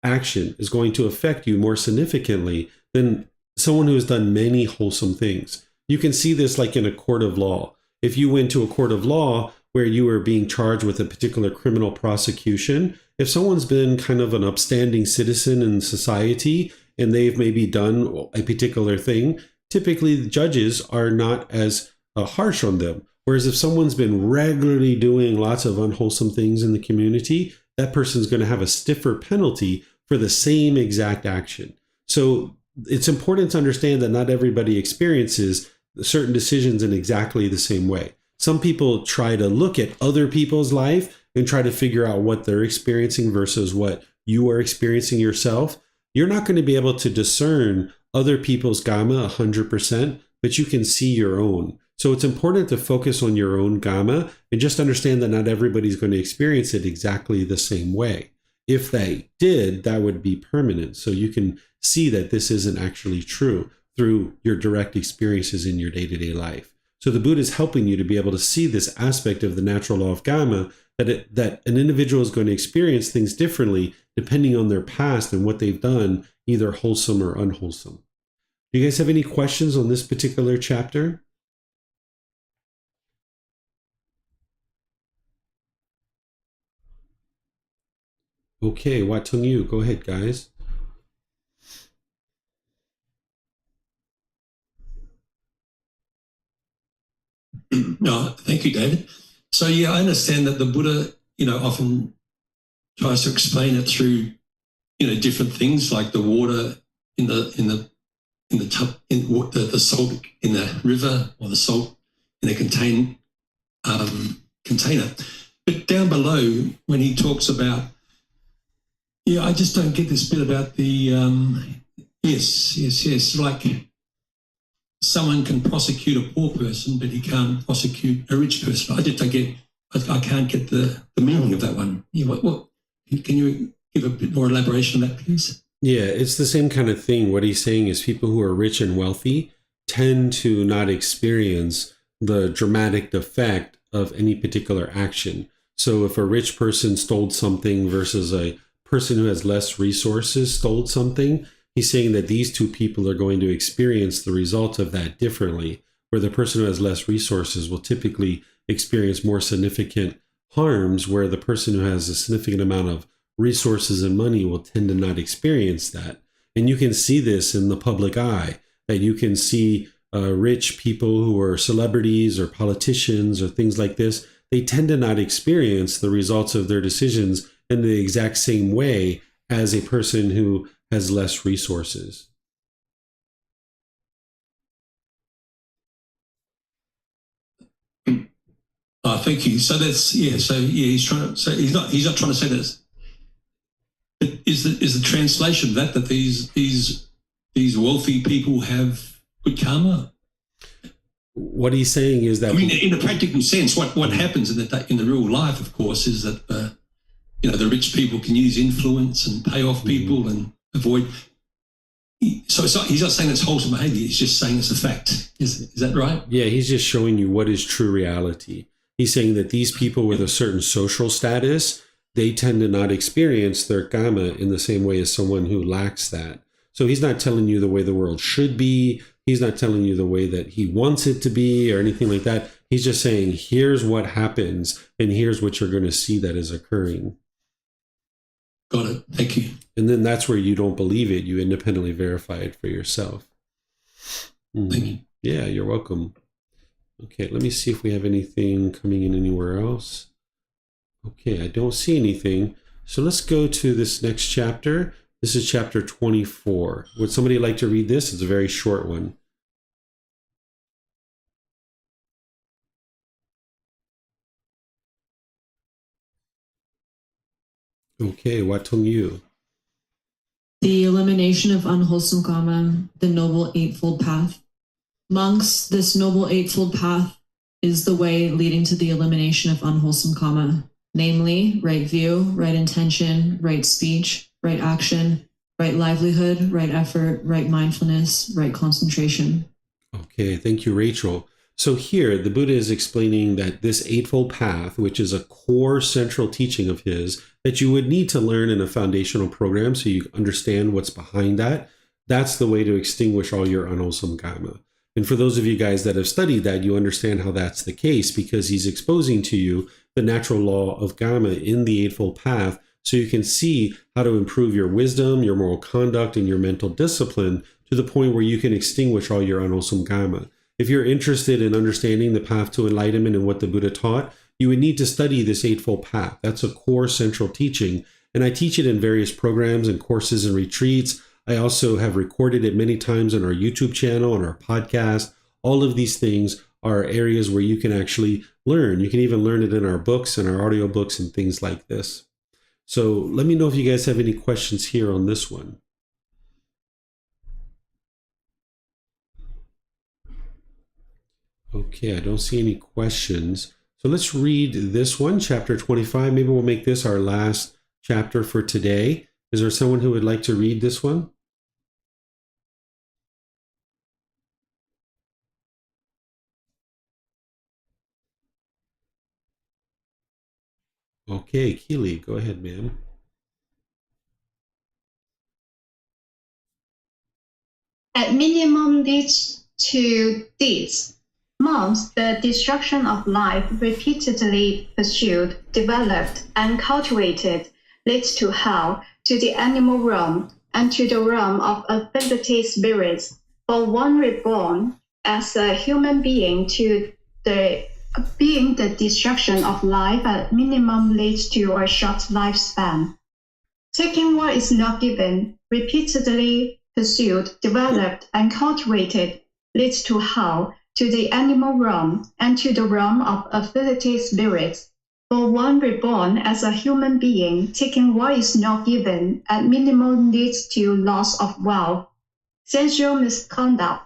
action is going to affect you more significantly than someone who has done many wholesome things. You can see this like in a court of law. If you went to a court of law where you were being charged with a particular criminal prosecution, if someone's been kind of an upstanding citizen in society and they've maybe done a particular thing, typically the judges are not as harsh on them. Whereas if someone's been regularly doing lots of unwholesome things in the community, that person's going to have a stiffer penalty for the same exact action. So it's important to understand that not everybody experiences certain decisions in exactly the same way. Some people try to look at other people's life and try to figure out what they're experiencing versus what you are experiencing yourself. You're not going to be able to discern other people's Dhamma 100%, but you can see your own. So it's important to focus on your own Dhamma and just understand that not everybody's going to experience it exactly the same way. If they did, that would be permanent. So you can see that this isn't actually true through your direct experiences in your day-to-day life. So the Buddha is helping you to be able to see this aspect of the natural law of Dhamma, that an individual is going to experience things differently depending on their past and what they've done, either wholesome or unwholesome. Do you guys have any questions on this particular chapter? Okay, Wat Tung, you go ahead, guys. No, thank you, David. So yeah, I understand that the Buddha, often tries to explain it through, different things like the water in the tub, the salt in the river, or the salt in a container. But down below, when he talks about, I just don't get this bit about the yes, like someone can prosecute a poor person, but he can't prosecute a rich person. I just don't get I can't get the meaning of that one. What can you give a bit more elaboration on that, please? Yeah, it's the same kind of thing. What he's saying is people who are rich and wealthy tend to not experience the dramatic effect of any particular action. So if a rich person stole something versus a person who has less resources stole something, he's saying that these two people are going to experience the result of that differently, where the person who has less resources will typically experience more significant harms, where the person who has a significant amount of resources and money will tend to not experience that. And you can see this in the public eye, that you can see rich people who are celebrities or politicians or things like this, they tend to not experience the results of their decisions in the exact same way as a person who has less resources. Thank you. So that's he's trying to say he's not trying to say this. Is the translation that these wealthy people have good karma? What he's saying is that, I mean, in a practical sense, what happens in the real life, of course, is that the rich people can use influence and pay off people and avoid. So he's not saying it's wholesome behavior. He's just saying it's a fact. Is that right? Yeah, he's just showing you what is true reality. He's saying that these people with a certain social status, they tend to not experience their karma in the same way as someone who lacks that. So he's not telling you the way the world should be. He's not telling you the way that he wants it to be or anything like that. He's just saying, here's what happens and here's what you're going to see that is occurring. Got it. Thank you. And then that's where you don't believe it. You independently verify it for yourself. Thank you. Yeah, you're welcome. Okay, let me see if we have anything coming in anywhere else. Okay, I don't see anything. So let's go to this next chapter. This is chapter 24. Would somebody like to read this? It's a very short one. Okay, Wat Tung you. The elimination of unwholesome karma, the Noble Eightfold Path. Monks, this Noble Eightfold Path is the way leading to the elimination of unwholesome karma, namely, right view, right intention, right speech, right action, right livelihood, right effort, right mindfulness, right concentration. Okay, thank you, Rachel. So here, the Buddha is explaining that this Eightfold Path, which is a core central teaching of his, that you would need to learn in a foundational program so you understand what's behind that, that's the way to extinguish all your unwholesome karma. And for those of you guys that have studied that, you understand how that's the case because he's exposing to you the natural law of karma in the Eightfold Path so you can see how to improve your wisdom, your moral conduct, and your mental discipline to the point where you can extinguish all your unwholesome karma. If you're interested in understanding the path to enlightenment and what the Buddha taught, you would need to study this Eightfold Path. That's a core central teaching. And I teach it in various programs and courses and retreats. I also have recorded it many times on our YouTube channel, on our podcast. All of these things are areas where you can actually learn. You can even learn it in our books and our audiobooks and things like this. So let me know if you guys have any questions here on this one. Okay, I don't see any questions. So let's read this one, chapter 25. Maybe we'll make this our last chapter for today. Is there someone who would like to read this one? Okay, Keely, go ahead, ma'am. At minimum leads to deeds. Monks, the destruction of life repeatedly pursued, developed, and cultivated leads to hell, to the animal realm, and to the realm of affinity spirits. For one reborn as a human being to the destruction of life at minimum leads to a short lifespan. Taking what is not given, repeatedly pursued, developed, and cultivated leads to hell, to the animal realm, and to the realm of affinity spirits. For one reborn as a human being, taking what is not given at minimum leads to loss of wealth, sensual misconduct.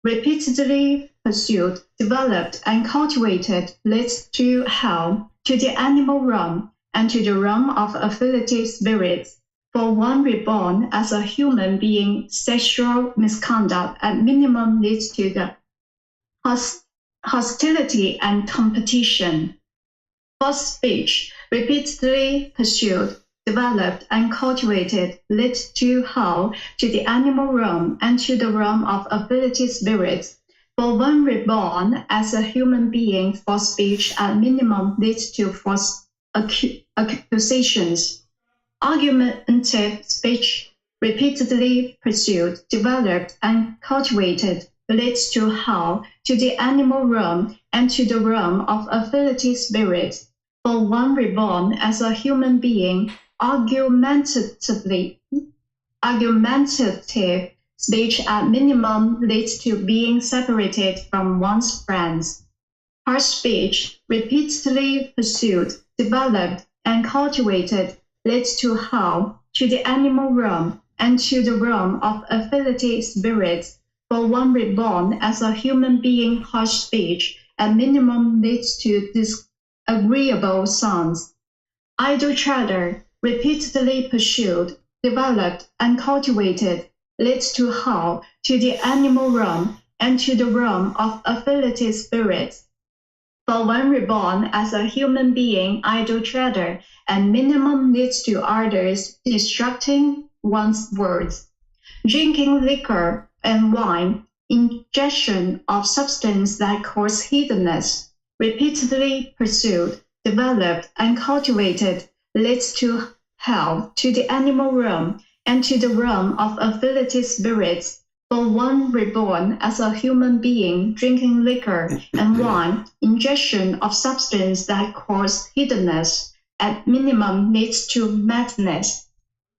Repeatedly pursued, developed, and cultivated leads to hell, to the animal realm, and to the realm of affiliated spirits. For one reborn as a human being, sexual misconduct at minimum leads to the hostility and competition. False speech, repeatedly pursued, developed, and cultivated, leads to hell, to the animal realm, and to the realm of affiliated spirits. For one reborn as a human being, false speech at minimum leads to false accusations. Argumentative speech, repeatedly pursued, developed, and cultivated, leads to hell, to the animal realm, and to the realm of affiliated spirits. For one reborn as a human being, argumentative speech at minimum leads to being separated from one's friends. Harsh speech, repeatedly pursued, developed, and cultivated, leads to hell, to the animal realm, and to the realm of affiliated spirits. For one reborn as a human being, harsh speech at minimum leads to disagreeable sounds. Idle chatter, repeatedly pursued, developed, and cultivated, leads to hell, to the animal realm, and to the realm of affiliated spirits. For one reborn as a human being, idle chatter at minimum leads to others destructing one's words. Drinking liquor and wine, ingestion of substance that cause hedonism, repeatedly pursued, developed, and cultivated, leads to hell, to the animal realm, and to the realm of affiliated spirits. For one reborn as a human being, drinking liquor and wine, ingestion of substance that cause hedonism, at minimum leads to madness.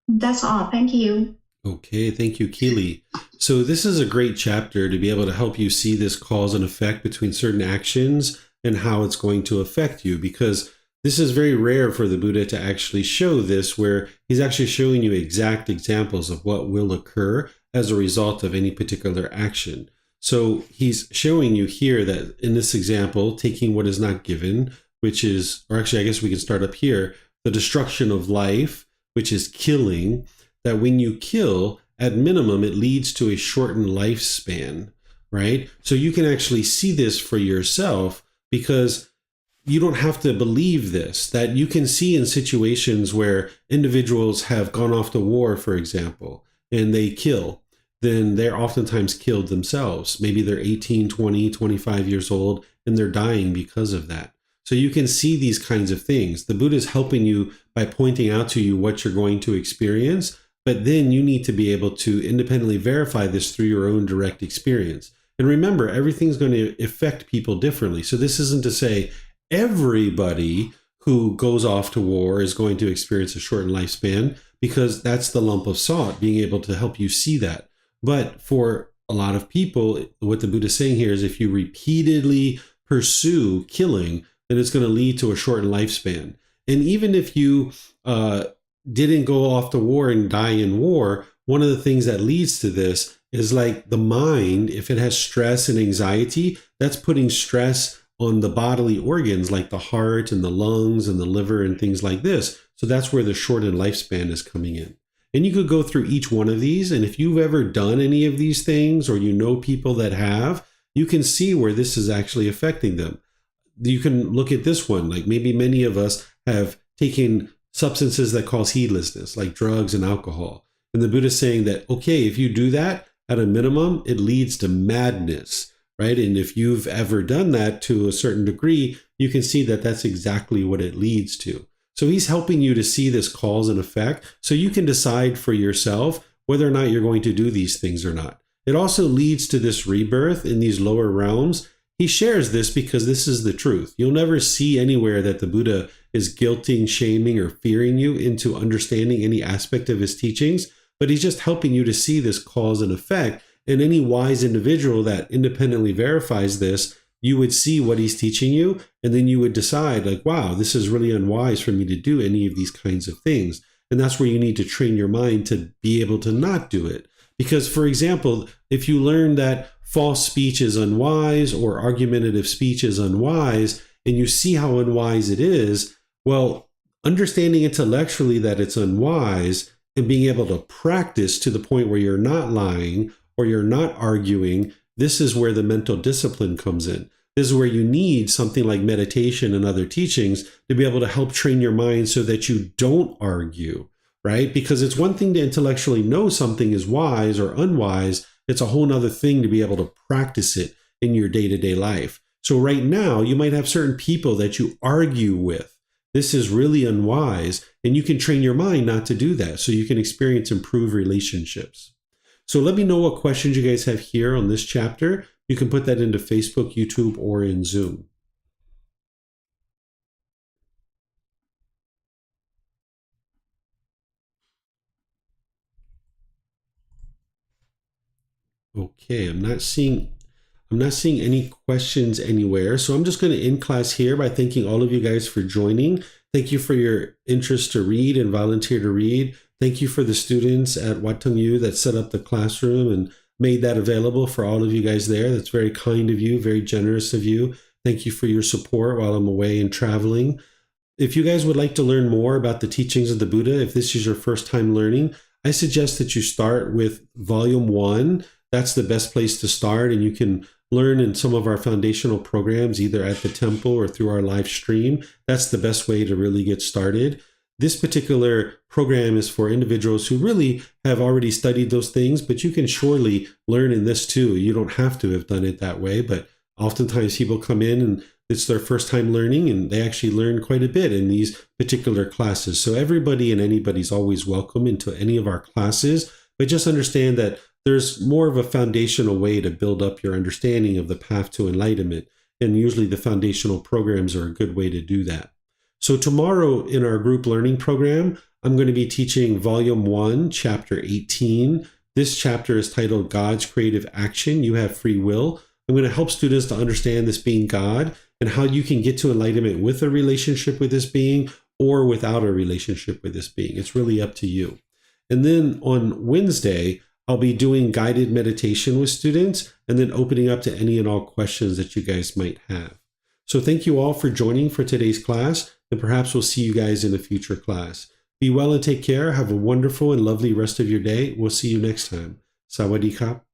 That's all. Thank you. Okay, thank you, Keely. So this is a great chapter to be able to help you see this cause and effect between certain actions and how it's going to affect you, because this is very rare for the Buddha to actually show this, where he's actually showing you exact examples of what will occur as a result of any particular action. So he's showing you here that in this example, taking what is not given, which is, or actually I guess we can start up here, the destruction of life, which is killing, that when you kill, at minimum, it leads to a shortened lifespan, right? So you can actually see this for yourself, because you don't have to believe this, that you can see in situations where individuals have gone off to war, for example, and they kill, then they're oftentimes killed themselves. Maybe they're 18, 20, 25 years old, and they're dying because of that. So you can see these kinds of things. The Buddha is helping you by pointing out to you what you're going to experience, but then you need to be able to independently verify this through your own direct experience. And remember, everything's going to affect people differently. So this isn't to say everybody who goes off to war is going to experience a shortened lifespan, because that's the lump of salt, being able to help you see that. But for a lot of people, what the Buddha is saying here is if you repeatedly pursue killing, then it's going to lead to a shortened lifespan. And even if you didn't go off to war and die in war, one of the things that leads to this is like the mind, if it has stress and anxiety, that's putting stress on the bodily organs like the heart and the lungs and the liver and things like this. So that's where the shortened lifespan is coming in. And you could go through each one of these. And if you've ever done any of these things, or you know people that have, you can see where this is actually affecting them. You can look at this one, like maybe many of us have taken substances that cause heedlessness, like drugs and alcohol. And the Buddha is saying that, okay, if you do that, at a minimum, it leads to madness, right? And if you've ever done that to a certain degree, you can see that that's exactly what it leads to. So he's helping you to see this cause and effect, so you can decide for yourself whether or not you're going to do these things or not. It also leads to this rebirth in these lower realms. He shares this because this is the truth. You'll never see anywhere that the Buddha is guilting, shaming, or fearing you into understanding any aspect of his teachings, but he's just helping you to see this cause and effect. And any wise individual that independently verifies this, you would see what he's teaching you, and then you would decide, like, wow, this is really unwise for me to do any of these kinds of things. And that's where you need to train your mind to be able to not do it. Because, for example, if you learn that false speech is unwise or argumentative speech is unwise, and you see how unwise it is, well, understanding intellectually that it's unwise and being able to practice to the point where you're not lying or you're not arguing, this is where the mental discipline comes in. This is where you need something like meditation and other teachings to be able to help train your mind so that you don't argue, right? Because it's one thing to intellectually know something is wise or unwise. It's a whole nother thing to be able to practice it in your day-to-day life. So right now, you might have certain people that you argue with. This is really unwise, and you can train your mind not to do that so you can experience improved relationships. So let me know what questions you guys have here on this chapter. You can put that into Facebook, YouTube, or in Zoom. Okay, I'm not seeing any questions anywhere. So I'm just going to end class here by thanking all of you guys for joining. Thank you for your interest to read and volunteer to read. Thank you for the students at Wat Tung that set up the classroom and made that available for all of you guys there. That's very kind of you, very generous of you. Thank you for your support while I'm away and traveling. If you guys would like to learn more about the teachings of the Buddha, if this is your first time learning, I suggest that you start with Volume 1. That's the best place to start, and you can learn in some of our foundational programs, either at the temple or through our live stream. That's the best way to really get started. This particular program is for individuals who really have already studied those things, but you can surely learn in this too. You don't have to have done it that way, but oftentimes people come in and it's their first time learning, and they actually learn quite a bit in these particular classes. So everybody and anybody's always welcome into any of our classes, but just understand that there's more of a foundational way to build up your understanding of the path to enlightenment, and usually the foundational programs are a good way to do that. So tomorrow in our group learning program, I'm going to be teaching Volume 1, Chapter 18. This chapter is titled God's Creative Action. You have free will. I'm going to help students to understand this being God and how you can get to enlightenment with a relationship with this being or without a relationship with this being. It's really up to you. And then on Wednesday, I'll be doing guided meditation with students and then opening up to any and all questions that you guys might have. So thank you all for joining for today's class, and perhaps we'll see you guys in a future class. Be well and take care. Have a wonderful and lovely rest of your day. We'll see you next time. Sawadee Kap.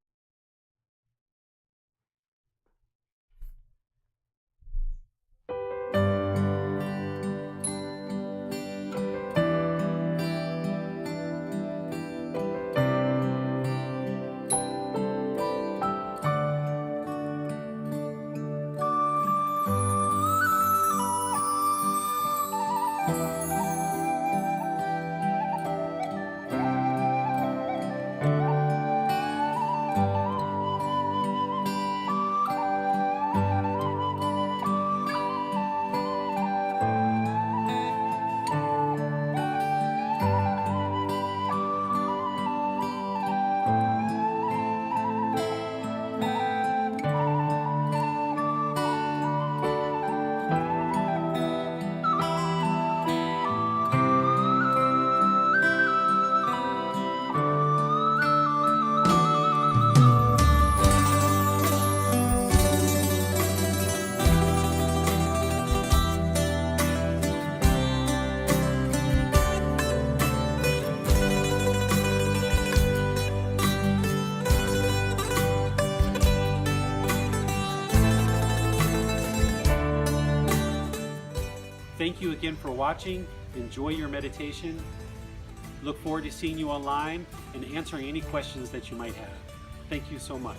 Thank you again for watching. Enjoy your meditation. Look forward to seeing you online and answering any questions that you might have. Thank you so much.